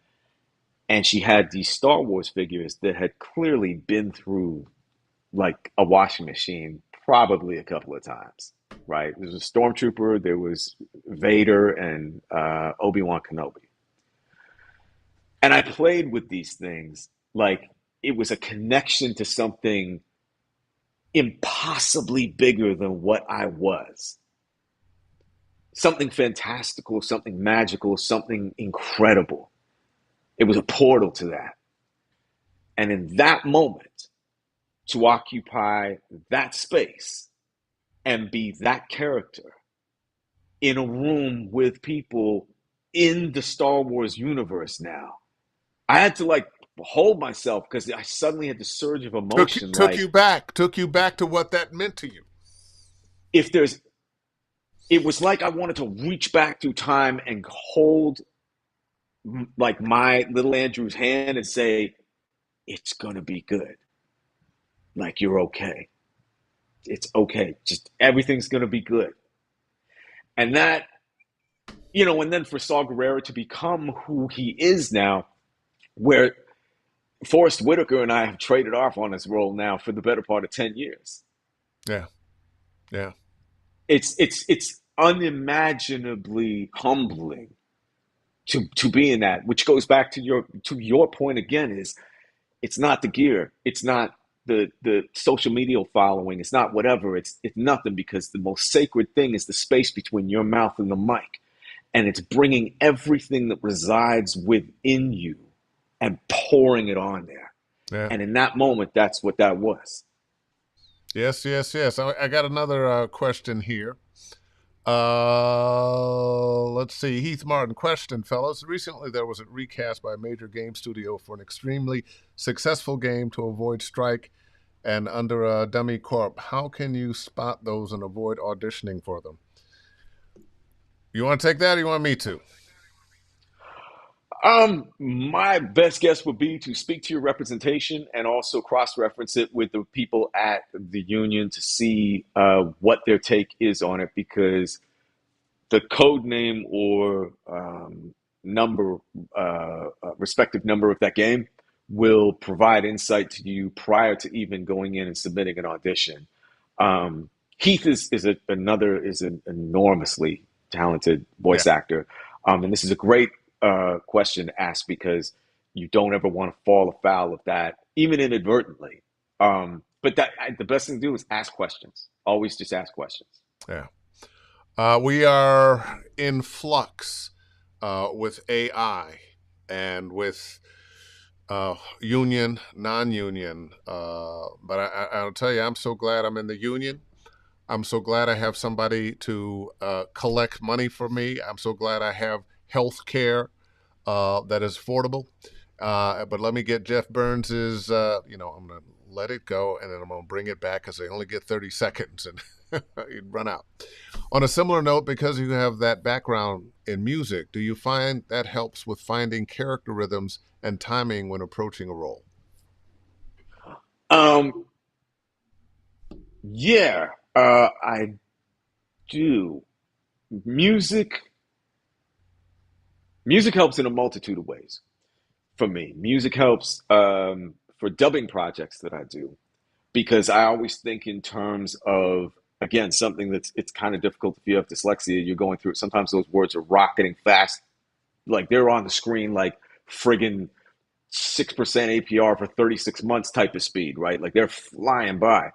Speaker 2: and she had these Star Wars figures that had clearly been through like a washing machine probably a couple of times, right? There was a stormtrooper, there was Vader, and Obi-Wan Kenobi. And I played with these things like it was a connection to something impossibly bigger than what I was. Something fantastical, something magical, something incredible. It was a portal to that. And in that moment, to occupy that space and be that character in a room with people in the Star Wars universe now, I had to like hold myself because I suddenly had the surge of emotion. Like,
Speaker 1: Took you back to what that meant to you.
Speaker 2: if there's, it was like I wanted to reach back through time and hold like my little Andrew's hand and say, it's going to be good. Like, you're okay. It's okay. Just everything's going to be good. And that, and then for Saw Gerrera to become who he is now, where Forrest Whitaker and I have traded off on this role now for the better part of 10 years.
Speaker 1: Yeah, yeah,
Speaker 2: It's unimaginably humbling to be in that, which goes back to your point again, is it's not the gear, it's not the social media following, it's not whatever, it's nothing, because the most sacred thing is the space between your mouth and the mic, and it's bringing everything that resides within you and pouring it on there.
Speaker 1: yeah.
Speaker 2: And in that moment, that's what that was.
Speaker 1: Yes, yes, yes. I got another question here. Let's see. Heath Martin, question, fellas. Recently, there was a recast by a major game studio for an extremely successful game to avoid strike and under a dummy corp. How can you spot those and avoid auditioning for them? You want to take that, or you want me to?
Speaker 2: My best guess would be to speak to your representation and also cross-reference it with the people at the union to see what their take is on it, because the code name or number, respective number of that game will provide insight to you prior to even going in and submitting an audition. Heath is an enormously talented
Speaker 1: Yeah.
Speaker 2: voice actor, and this is a great question to ask, because you don't ever want to fall afoul of that, even inadvertently. But the best thing to do is ask questions. Always just ask questions.
Speaker 1: Yeah. We are in flux with AI and with union, non-union. But I'll tell you, I'm so glad I'm in the union. I'm so glad I have somebody to collect money for me. I'm so glad I have health care that is affordable. But let me get Jeff Burns's, I'm going to let it go and then I'm going to bring it back because they only get 30 seconds and you'd run out. On a similar note, because you have that background in music, do you find that helps with finding character rhythms and timing when approaching a role?
Speaker 2: Um, yeah, I do. Music, Music helps in a multitude of ways for me. Music helps for dubbing projects that I do because I always think in terms of, again, something that's it's kind of difficult if you have dyslexia. You're going through it. Sometimes those words are rocketing fast, like they're on the screen like friggin' 6% APR for 36 months type of speed, right? Like they're flying by.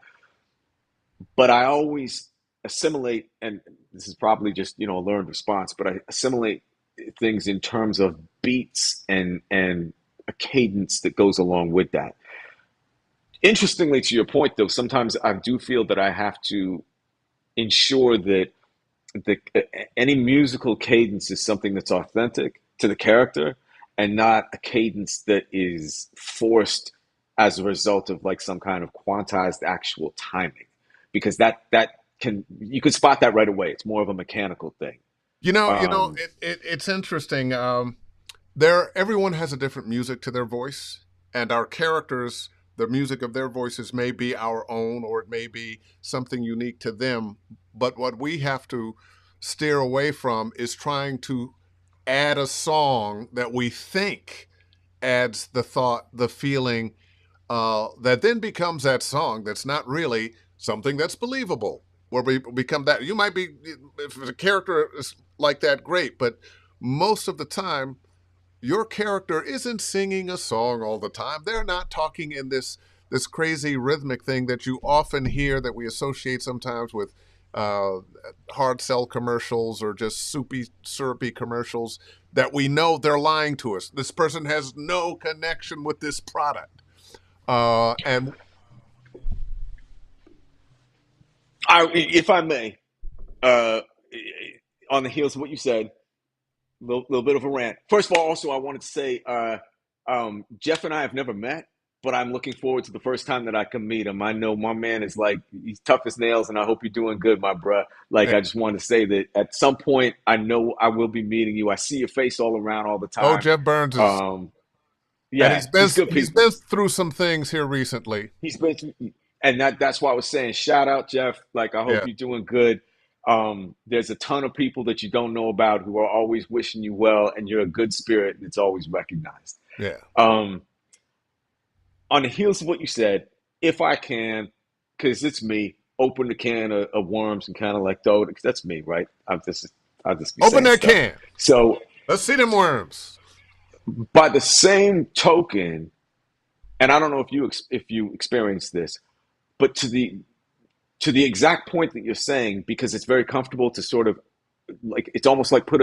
Speaker 2: But I always assimilate, and this is probably just a learned response, but I assimilate things in terms of beats and a cadence that goes along with that. Interestingly, to your point, though, sometimes I do feel that I have to ensure that the any musical cadence is something that's authentic to the character and not a cadence that is forced as a result of like some kind of quantized actual timing because that can you can spot that right away. It's more of a mechanical thing. um
Speaker 1: it's interesting. Everyone has a different music to their voice, and our characters, the music of their voices may be our own, or it may be something unique to them. But what we have to steer away from is trying to add a song that we think adds the thought, the feeling, that then becomes that song that's not really something that's believable. Where we become that. You might be, if the character is like that, great, but most of the time, your character isn't singing a song all the time. They're not talking in this crazy rhythmic thing that you often hear that we associate sometimes with uh, hard sell commercials or just soupy, syrupy commercials that we know they're lying to us. This person has no connection with this product. And
Speaker 2: if I may, uh on the heels of what you said, little bit of a rant. First of all, also I wanted to say, Jeff and I have never met, but I'm looking forward to the first time that I can meet him. I know my man is like he's tough as nails, and I hope you're doing good, my bruh. Like
Speaker 1: yeah.
Speaker 2: I just wanted to say that at some point I know I will be meeting you. I see your face all around all the
Speaker 1: Oh,
Speaker 2: time.
Speaker 1: Jeff Burns is,
Speaker 2: Um,
Speaker 1: and
Speaker 2: yeah, he's good
Speaker 1: he's
Speaker 2: people.
Speaker 1: been through some things here recently.
Speaker 2: He's been, and that's why I was saying, shout out Jeff. Like I hope
Speaker 1: Yeah,
Speaker 2: you're doing good. There's a ton of people that you don't know about who are always wishing you well, and you're a good spirit, and it's always recognized.
Speaker 1: yeah.
Speaker 2: Um, on the heels of what you said, if I can, because it's me, open the can of worms and kind of like throw it. That's me, right? I'll just be
Speaker 1: Open
Speaker 2: saying
Speaker 1: that
Speaker 2: stuff.
Speaker 1: can.
Speaker 2: So
Speaker 1: Let's see them worms.
Speaker 2: by the same token, and I don't know if you experience this, but to the exact point that you're saying, because it's very comfortable to sort of like it's almost like put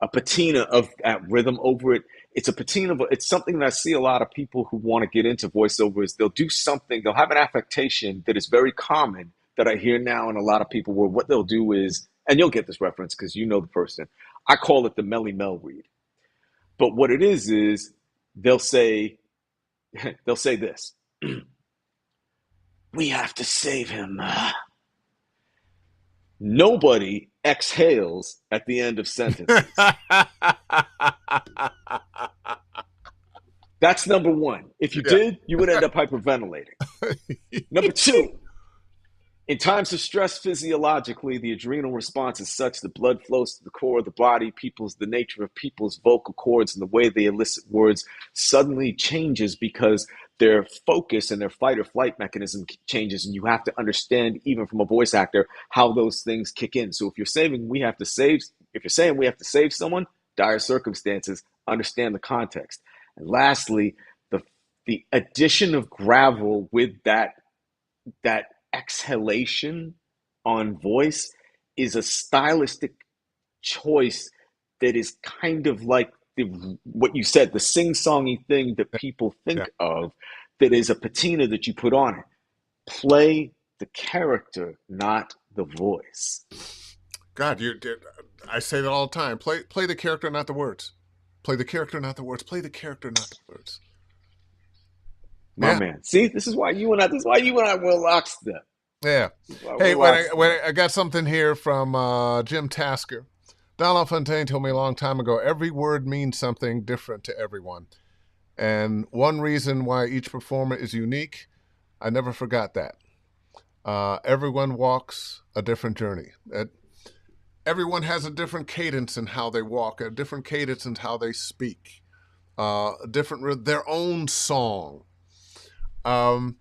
Speaker 2: a patina of that rhythm over it. It's a patina of it's something that I see a lot of people who want to get into voiceovers. They'll do something, they'll have an affectation that is very common that I hear now in a lot of people where what they'll do is, and you'll get this reference because you know the person. I call it the Melly Mel read. But what it is they'll say they'll say this. We have to save him. Nobody exhales at the end of sentences. That's number one. If you
Speaker 1: Yeah.
Speaker 2: did, you would end up hyperventilating. Number two, in times of stress physiologically, the adrenal response is such that blood flows to the core of the body. The nature of people's vocal cords and the way they elicit words suddenly changes because their focus and their fight or flight mechanism changes. And you have to understand, even from a voice actor, how those things kick in. So if you're saying we have to save someone, dire circumstances, understand the context. And lastly, the the addition of gravel with that exhalation on voice is a stylistic choice that is kind of like what you said, the sing-songy thing that people
Speaker 1: Yeah.
Speaker 2: think of, that is a patina that you put on it. Play the character, not the voice.
Speaker 1: God, you did. I say that all the time. Play the character, not the words. Play the character, not the words. Play the character, not the words.
Speaker 2: My
Speaker 1: Yeah,
Speaker 2: man. See, this is why you and I were lockstep.
Speaker 1: yeah.
Speaker 2: This is why we're
Speaker 1: Hey,
Speaker 2: lockstep.
Speaker 1: when I got something here from Jim Tasker. Donald Fontaine told me a long time ago. Every word means something different to everyone, and one reason why each performer is unique. I never forgot that. Everyone walks a different journey. everyone has a different cadence in how they walk, a different cadence in how they speak, their own song. Um,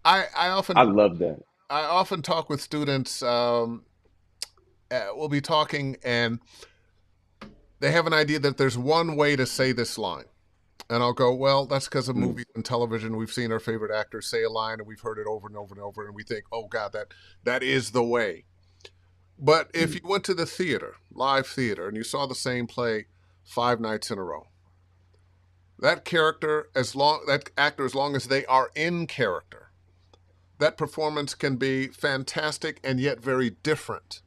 Speaker 1: I
Speaker 2: I
Speaker 1: often
Speaker 2: love that.
Speaker 1: I often talk with students. We'll be talking, and they have an idea that there's one way to say this line. And I'll go, well, that's because of
Speaker 2: Mm,
Speaker 1: movies and television. We've seen our favorite actors say a line, and we've heard it over and over and over, and we think, oh God, that is the way. But if
Speaker 2: mm.
Speaker 1: you went to the theater, live theater, and you saw the same play 5 nights in a row, that actor, as long as they are in character, that performance can be fantastic and yet very different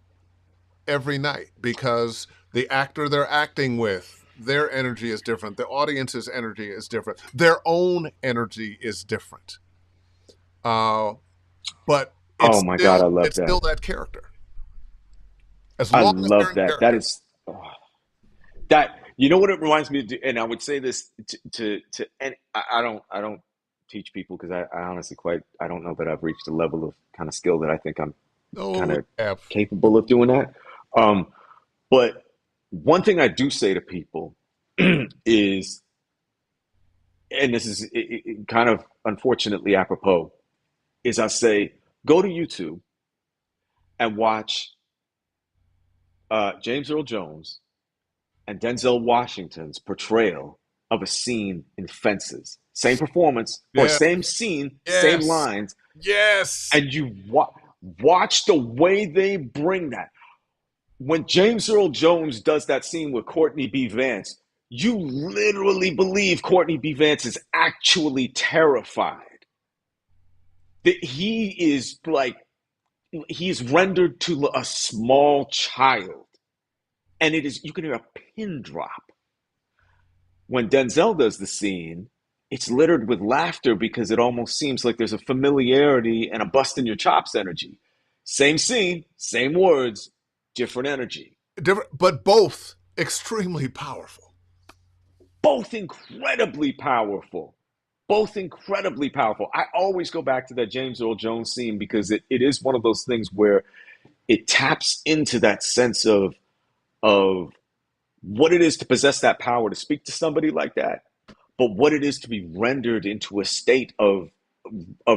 Speaker 1: every night because the actor they're acting with, their energy is different. The audience's energy is different. Their own energy is different. Uh, but
Speaker 2: Oh my God, I love
Speaker 1: it's still
Speaker 2: that.
Speaker 1: that character as
Speaker 2: I
Speaker 1: long as they're
Speaker 2: love
Speaker 1: in
Speaker 2: that. That
Speaker 1: character.
Speaker 2: is that. You know what it reminds me of, and I would say this to and I don't teach people because I honestly quite I don't know that I've reached a level of kind of skill that I think I'm kind
Speaker 1: Oh,
Speaker 2: of
Speaker 1: yeah.
Speaker 2: capable of doing that. Um, but one thing I do say to people is, and this is kind of unfortunately apropos, is I say go to YouTube and watch James Earl Jones and Denzel Washington's portrayal of a scene in Fences. Same performance or
Speaker 1: Yes,
Speaker 2: same scene, same
Speaker 1: yes,
Speaker 2: lines,
Speaker 1: yes.
Speaker 2: and you watch the way they bring that. When James Earl Jones does that scene with Courtney B. Vance, you literally believe Courtney B. Vance is actually terrified. That he is like, he's rendered to a small child. And it is, you can hear a pin drop. When Denzel does the scene, it's littered with laughter because it almost seems like there's a familiarity and a busting your chops energy. Same scene, same words, different energy.
Speaker 1: Different, but both extremely powerful.
Speaker 2: Both incredibly powerful. Both incredibly powerful. I always go back to that James Earl Jones scene because it is one of those things where it taps into that sense of what it is to possess that power to speak to somebody like that, but what it is to be rendered into a state of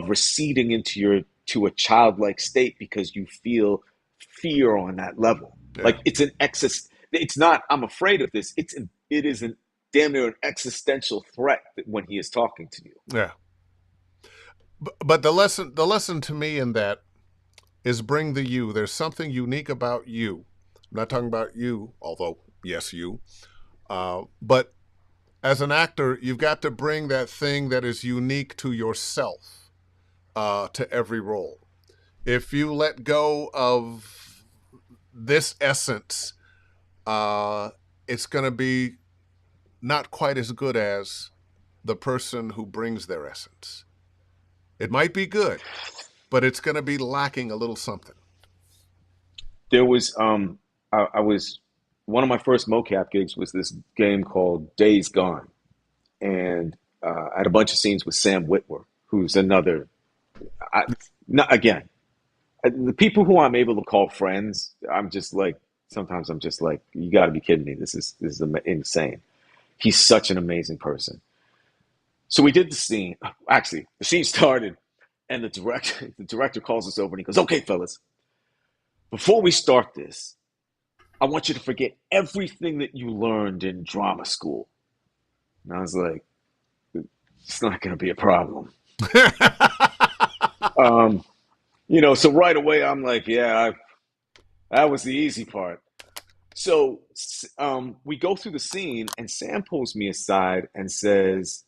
Speaker 2: receding into your to a childlike state because you feel fear on that level.
Speaker 1: Yeah,
Speaker 2: Like it's an excess. It's not. I'm afraid of this. It is an damn near an existential threat when he is talking to you.
Speaker 1: yeah. But the lesson to me in that is bring the you. There's something unique about you. I'm not talking about you, although yes, you. But as an actor, you've got to bring that thing that is unique to yourself to every role. If you let go of this essence, uh, it's going to be not quite as good as the person who brings their essence. It might be good, but it's going to be lacking a little something.
Speaker 2: There was I was one of my first mocap gigs was this game called Days Gone, and I had a bunch of scenes with Sam Witwer, who's another. I, not again. The people who I'm able to call friends, I'm just like sometimes I'm just like, you got to be kidding me. This is insane. He's such an amazing person. So we did the scene. Actually, the scene started, and the director calls us over and he goes, "Okay, fellas, before we start this, I want you to forget everything that you learned in drama school." And I was like, "It's not going to be a problem." Um, so right away I'm like, "Yeah, that was the easy part." So we go through the scene, and Sam pulls me aside and says,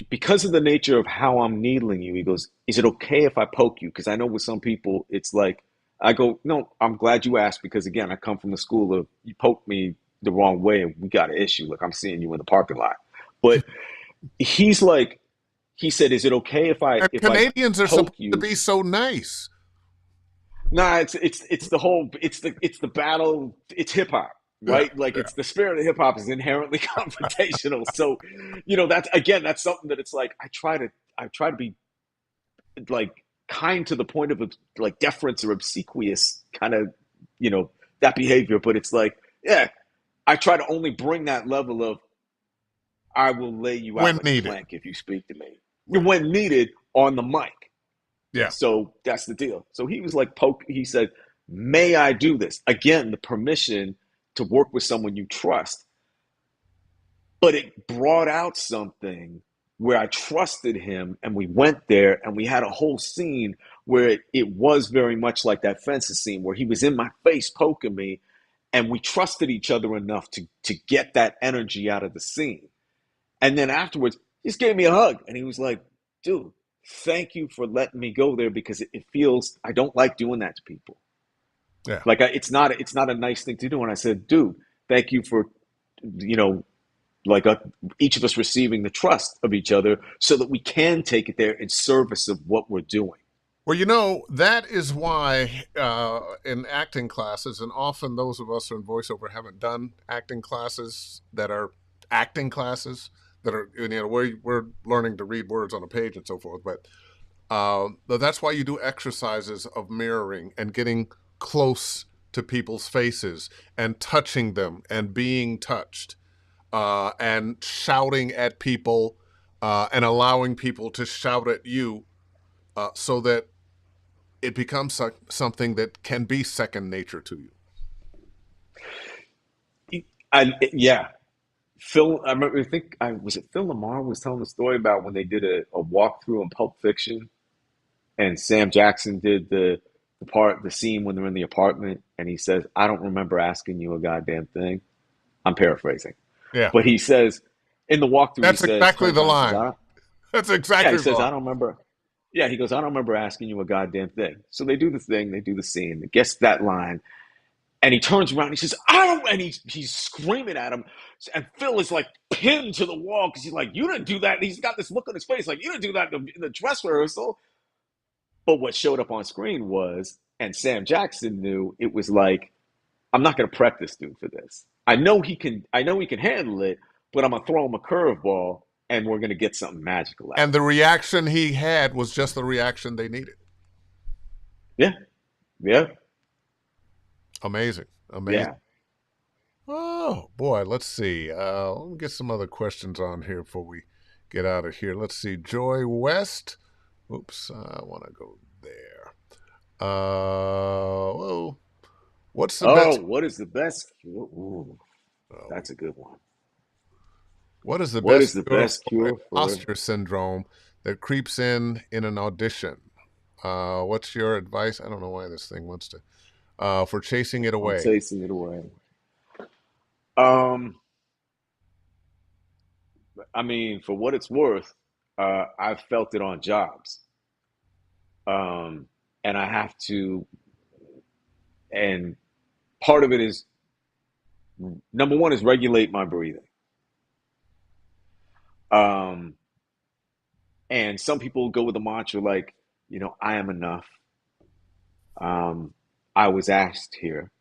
Speaker 2: because of the nature of how I'm needling you, he goes, "Is it okay if I poke you?" Because I know with some people, it's like, I go, "No, I'm glad you asked because, again, I come from the school of you poke me the wrong way and we got an issue. Like, I'm seeing you in the parking lot." But he's like, he said, "Is it okay if I
Speaker 1: And
Speaker 2: if I
Speaker 1: Canadians are
Speaker 2: poke
Speaker 1: supposed to
Speaker 2: you?"
Speaker 1: be so nice.
Speaker 2: Nah, it's the whole it's the battle. It's hip hop,
Speaker 1: Yeah,
Speaker 2: right? Like
Speaker 1: yeah.
Speaker 2: it's the spirit of hip hop is inherently confrontational. So, that's again that's something that it's like I try to be like kind to the point of like deference or obsequious kind of you know that behavior, but it's like, yeah, I try to only bring that level of I will lay you out
Speaker 1: When
Speaker 2: like a
Speaker 1: needed.
Speaker 2: plank if you speak to me
Speaker 1: Yeah.
Speaker 2: when needed on the mic.
Speaker 1: Yeah.
Speaker 2: So that's the deal. So he was like, he said, may I do this? Again, the permission to work with someone you trust. But it brought out something where I trusted him and we went there and we had a whole scene where it was very much like that fences scene where he was in my face poking me and we trusted each other enough to get that energy out of the scene. And then afterwards, he just gave me a hug and he was like, dude, thank you for letting me go there because it feels, I don't like doing that to people.
Speaker 1: Yeah.
Speaker 2: Like it's not a nice thing to do. And I said, dude, thank you for, you know, like each of us receiving the trust of each other so that we can take it there in service of what we're doing.
Speaker 1: Well, that is why in acting classes, and often those of us who are in voiceover haven't done acting classes that are acting classes that are, we're learning to read words on a page and so forth. But that's why you do exercises of mirroring and getting close to people's faces and touching them and being touched and shouting at people and allowing people to shout at you so that it becomes something that can be second nature to you.
Speaker 2: And yeah, Phil, I remember, I think I was it Phil Lamar was telling the story about when they did a walkthrough in Pulp Fiction, and Sam Jackson did the scene when they're in the apartment, and he says, "I don't remember asking you a goddamn thing." I'm paraphrasing,
Speaker 1: Yeah,
Speaker 2: but he says in the walkthrough, he
Speaker 1: that's
Speaker 2: says
Speaker 1: exactly the
Speaker 2: Clinton, he says,
Speaker 1: line. That's
Speaker 2: yeah, he
Speaker 1: exactly the
Speaker 2: says,
Speaker 1: line.
Speaker 2: "I don't remember." Yeah, he goes, "I don't remember asking you a goddamn thing." So they do the thing, they do the scene, it gets that line, and he turns around. And he says, "I don't," and he's screaming at him. And Phil is like pinned to the wall because he's like, "You didn't do that." And he's got this look on his face like, "You didn't do that in the dress rehearsal." But what showed up on screen was, and Sam Jackson knew it was like, I'm not going to prep this dude for this. I know he can. I know he can handle it, but I'm gonna throw him a curveball, and we're gonna get something magical out
Speaker 1: And
Speaker 2: of
Speaker 1: the
Speaker 2: it.
Speaker 1: reaction he had was just the reaction they needed.
Speaker 2: Yeah, yeah,
Speaker 1: Amazing. Amazing.
Speaker 2: yeah.
Speaker 1: Oh, boy. Let's see. Let me get some other questions on here before we get out of here. Let's see. Joy West. Oops. I want to go there. Whoa. What's the
Speaker 2: Oh,
Speaker 1: best?
Speaker 2: what is the best? Ooh,
Speaker 1: Uh,
Speaker 2: that's a good one.
Speaker 1: what is the
Speaker 2: What
Speaker 1: best
Speaker 2: is the
Speaker 1: cure
Speaker 2: best
Speaker 1: for
Speaker 2: cure for?
Speaker 1: imposter syndrome that creeps in an audition? What's your advice? I don't know why this thing wants to. For chasing it
Speaker 2: I'm
Speaker 1: away.
Speaker 2: tasting it away. Um, I mean, for what it's worth, I've felt it on jobs, um, and I have to. And part of it is number one is regulate my breathing. Um, and some people go with the mantra like, I am enough. Um, I was asked here.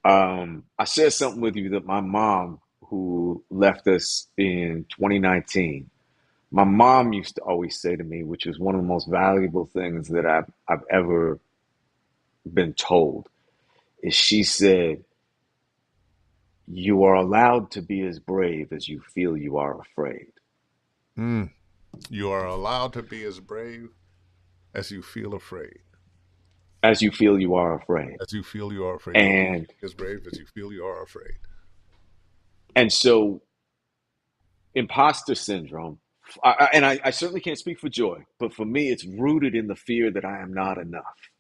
Speaker 2: I shared something with you that my mom, who left us in 2019, my mom used to always say to me, which is one of the most valuable things that I've ever been told, is she said, "You are allowed to be as brave as you feel you are afraid."
Speaker 1: Mm. You are allowed to be as brave as you feel afraid.
Speaker 2: As you feel you are afraid.
Speaker 1: As you feel you are afraid. You are
Speaker 2: And
Speaker 1: as brave as you feel you are afraid.
Speaker 2: so imposter syndrome, I certainly can't speak for Joy, but for me, it's rooted in the fear that I am not enough,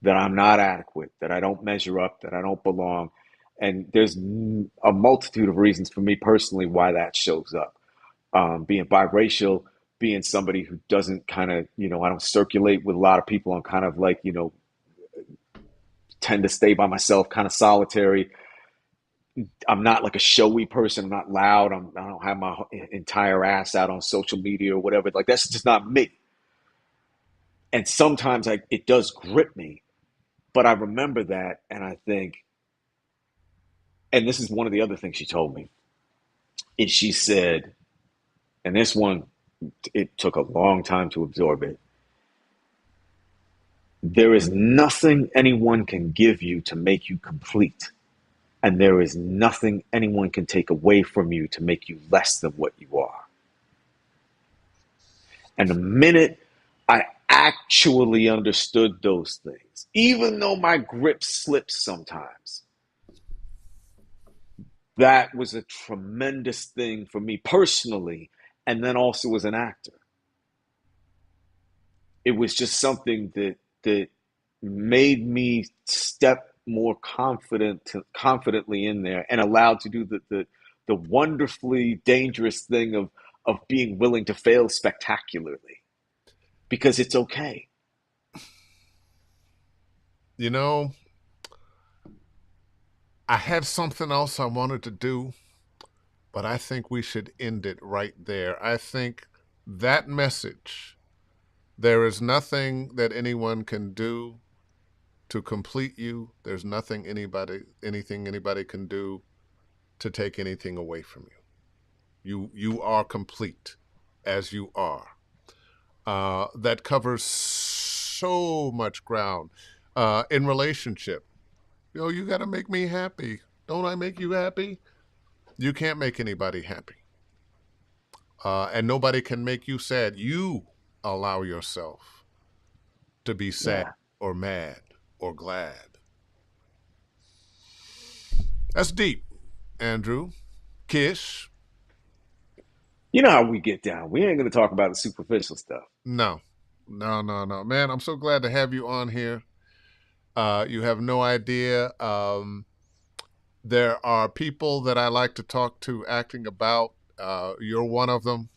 Speaker 2: that I'm not adequate, that I don't measure up, that I don't belong. And there's a multitude of reasons for me personally why that shows up. Being biracial, being somebody who doesn't kind of, I don't circulate with a lot of people. I'm kind of like, tend to stay by myself, kind of solitary. I'm not like a showy person. I'm not loud. I don't have my entire ass out on social media or whatever. Like that's just not me. And sometimes it does grip me, but I remember that, and I think, and this is one of the other things she told me, is she said, and this one, it took a long time to absorb it. There is nothing anyone can give you to make you complete. And there is nothing anyone can take away from you to make you less than what you are. And the minute I actually understood those things, even though my grip slips sometimes, that was a tremendous thing for me personally, and then also as an actor. It was just something that made me step more confidently in there and allowed to do the wonderfully dangerous thing of being willing to fail spectacularly because it's okay.
Speaker 1: You know, I had something else I wanted to do, but I think we should end it right there. I think that message, there is nothing that anyone can do to complete you. There's anything anybody can do to take anything away from you. You are complete as you are. That covers so much ground. In relationship, you got to make me happy. Don't I make you happy? You can't make anybody happy. And nobody can make you sad. You allow yourself to be sad
Speaker 2: Yeah.
Speaker 1: or mad or glad. That's deep, Andrew. Kish.
Speaker 2: You know how we get down. We ain't going to talk about the superficial stuff.
Speaker 1: No, no, no, no. Man, I'm so glad to have you on here. You have no idea. There are people that I like to talk to acting about. You're one of them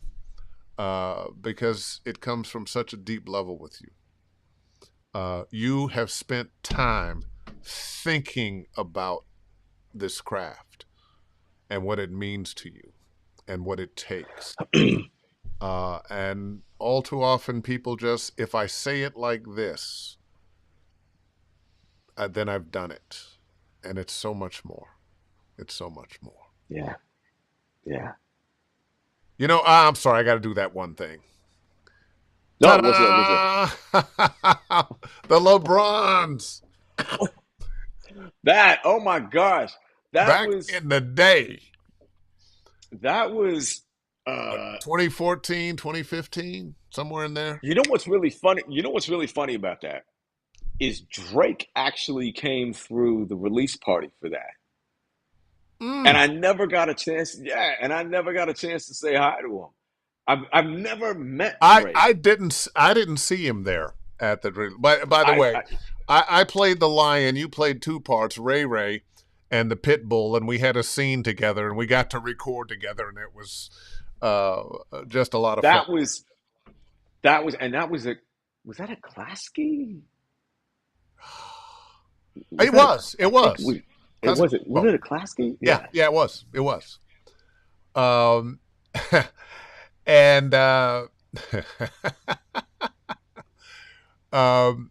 Speaker 1: because it comes from such a deep level with you. You have spent time thinking about this craft and what it means to you and what it takes. And all too often, people just, if I say it like this, then I've done it. And it's so much more. It's so much more.
Speaker 2: Yeah. Yeah.
Speaker 1: I'm sorry, I got to do that one thing.
Speaker 2: No, what's up? What's up?
Speaker 1: Ta-da! The LeBrons
Speaker 2: That, oh my gosh. That
Speaker 1: back
Speaker 2: was,
Speaker 1: in the day,
Speaker 2: that was, uh,
Speaker 1: 2014, 2015, somewhere in there.
Speaker 2: you know what's really funny? You know what's really funny about that is Drake actually came through the release party for that. And
Speaker 1: Mm.
Speaker 2: I never got a chance. Yeah, and I never got a chance to say hi to him. I've never met
Speaker 1: I
Speaker 2: Drake.
Speaker 1: I didn't see him there at the. By the way,
Speaker 2: I
Speaker 1: I played the lion. You played two parts, Ray Ray, and the pit bull, and we had a scene together, and we got to record together, and it was uh, just a lot of fun.
Speaker 2: that was and that was a was that a Klasky? Was
Speaker 1: It
Speaker 2: that a
Speaker 1: was. It
Speaker 2: I think
Speaker 1: was.
Speaker 2: was
Speaker 1: Oh,
Speaker 2: it a Klasky?
Speaker 1: yeah,
Speaker 2: Yeah.
Speaker 1: yeah. It was. It was. Um, and um,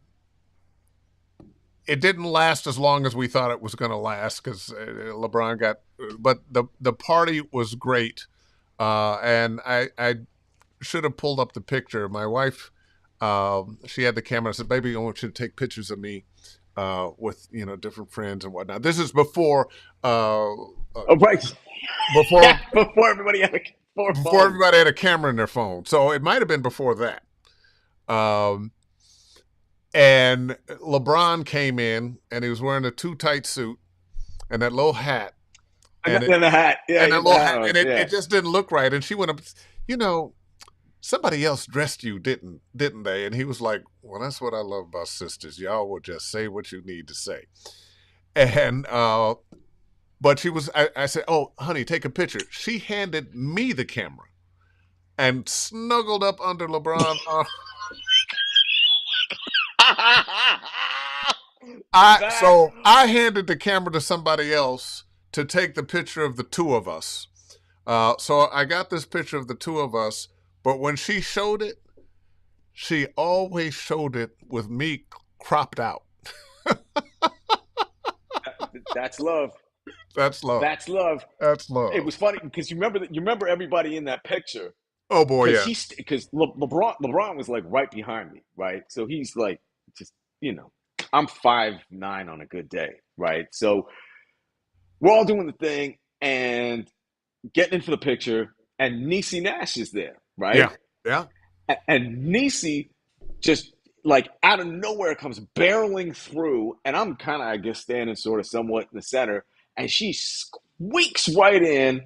Speaker 1: it didn't last as long as we thought it was going to last because LeBron got. But the party was great, and I should have pulled up the picture. My wife, she had the camera. I said, "Baby, I want you to take pictures of me with different friends and whatnot." This is
Speaker 2: Oh right.
Speaker 1: before
Speaker 2: Yeah, before everybody had four
Speaker 1: before
Speaker 2: phones.
Speaker 1: everybody had a camera in their phone. So it might have been before that. Um, and LeBron came in, and he was wearing a too tight suit and that little hat,
Speaker 2: And
Speaker 1: and it
Speaker 2: then the hat. Yeah,
Speaker 1: and
Speaker 2: he
Speaker 1: that
Speaker 2: had the
Speaker 1: little
Speaker 2: hat
Speaker 1: hat,
Speaker 2: on.
Speaker 1: and it
Speaker 2: Yeah.
Speaker 1: just didn't look right. And she went up, you know, somebody else dressed you, didn't they? And he was like, "Well, that's what I love about sisters. Y'all will just say what you need to say." And but I said, "Oh, honey, take a picture." She handed me the camera and snuggled up under LeBron. I
Speaker 2: That
Speaker 1: so I handed the camera to somebody else to take the picture of the two of us. So I got this picture of the two of us, but when she showed it, she always showed it with me cropped out.
Speaker 2: that's love.
Speaker 1: That's love.
Speaker 2: That's love.
Speaker 1: That's
Speaker 2: It
Speaker 1: love.
Speaker 2: was funny because you remember everybody in that picture
Speaker 1: Oh boy,
Speaker 2: because
Speaker 1: yeah.
Speaker 2: LeBron was like right behind me, right? So he's like just you know, I'm 5'9" on a good day, right? So we're all doing the thing and getting in for the picture, and Niecy Nash is there,
Speaker 1: Yeah.
Speaker 2: right?
Speaker 1: Yeah.
Speaker 2: And Niecy just like out of nowhere comes barreling through, and I'm kind of, I guess, standing sort of somewhat in the center, and she squeaks right in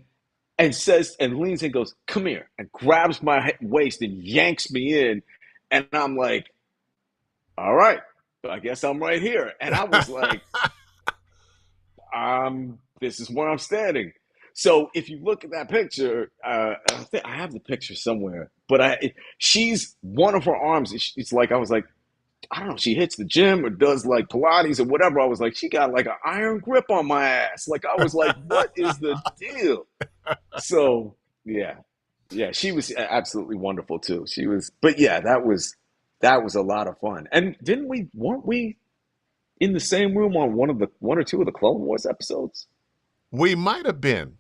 Speaker 2: and says and leans in and goes, "Come here," and grabs my waist and yanks me in, and I'm like, "All right, I guess I'm right here." And I was like, this is where I'm standing. So if you look at that picture, I have the picture somewhere, but she's one of her arms. It's like I was like, I don't know. She hits the gym or does like Pilates or whatever. I was like, she got like an iron grip on my ass. Like I was like, what is the deal? So yeah, yeah, she was absolutely wonderful too. She was, but yeah, that was a lot of fun. And weren't we in the same room on one or two of the Clone Wars episodes?
Speaker 1: We might have been.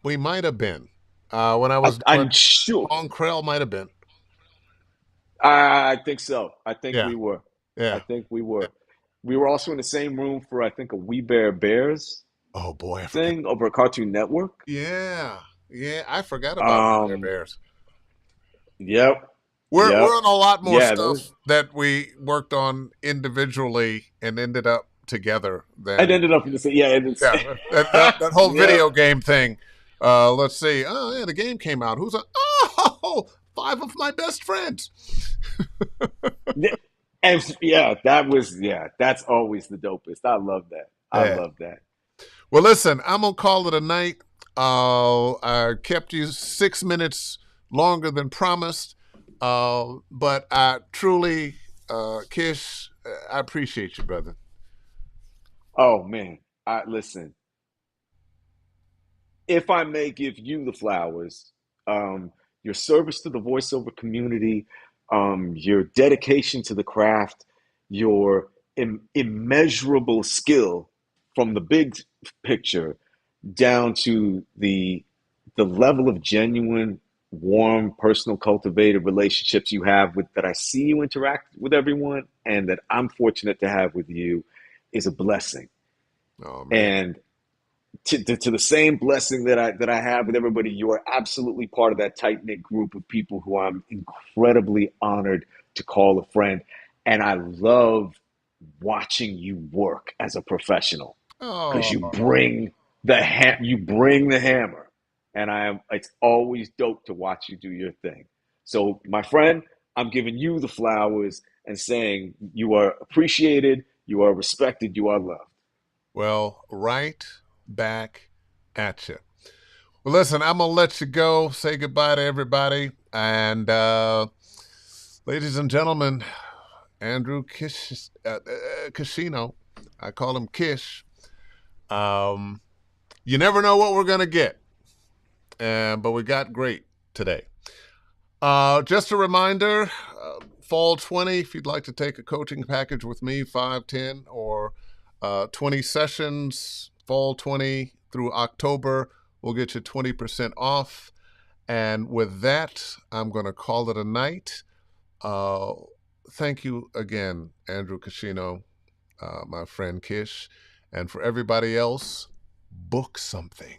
Speaker 1: We might have been. When I
Speaker 2: I,
Speaker 1: was doing
Speaker 2: I'm sure.
Speaker 1: Long Krell might have been.
Speaker 2: I think so. I think
Speaker 1: Yeah.
Speaker 2: we were. I
Speaker 1: Yeah.
Speaker 2: think we were. We were also in the same room for I think a We Bare Bears
Speaker 1: Oh boy, I forgot.
Speaker 2: thing over at Cartoon Network.
Speaker 1: Yeah. Yeah. I forgot about We Bear
Speaker 2: Um.
Speaker 1: Bears.
Speaker 2: Yep.
Speaker 1: We're
Speaker 2: Yep.
Speaker 1: on a lot more
Speaker 2: Yeah. Those.
Speaker 1: stuff that we worked on individually and ended up together
Speaker 2: It
Speaker 1: than
Speaker 2: ended up in the same. Yeah. And it's.
Speaker 1: yeah. That whole
Speaker 2: Yep.
Speaker 1: video game thing. Let's see. Oh yeah, the game came out. Who's a oh five of my best friends.
Speaker 2: Yeah. And yeah, that was yeah. That's always the dopest. I love that. I
Speaker 1: Yeah.
Speaker 2: love that.
Speaker 1: Well, listen, I'm gonna call it a night. I kept you 6 minutes longer than promised, but I truly, Kish, I appreciate you, brother.
Speaker 2: Oh man. I listen. If I may give you the flowers, your service to the voiceover community, your dedication to the craft, your immeasurable skill from the big picture down to the level of genuine, warm, personal, cultivated relationships you have with that I see you interact with everyone and that I'm fortunate to have with you is a blessing.
Speaker 1: Oh man.
Speaker 2: And to the same blessing that I have with everybody, you are absolutely part of that tight knit group of people who I'm incredibly honored to call a friend, and I love watching you work as a professional because
Speaker 1: Oh,
Speaker 2: you bring the hammer, and it's always dope to watch you do your thing. So, my friend, I'm giving you the flowers and saying you are appreciated, you are respected, you are loved.
Speaker 1: well, right back at you. Well, listen, I'm gonna let you go. Say goodbye to everybody, and ladies and gentlemen, Andrew Kishino. I call him Kish. Um, you never know what we're gonna get, but we got great today. Just a reminder, fall 20, if you'd like to take a coaching package with me, 5, 10, or 20 sessions, fall 20 through October, we'll get you 20% off. And with that, I'm going to call it a night. Uh, Thank you again, Andrew Kishino, my friend Kish. And for everybody else, book something.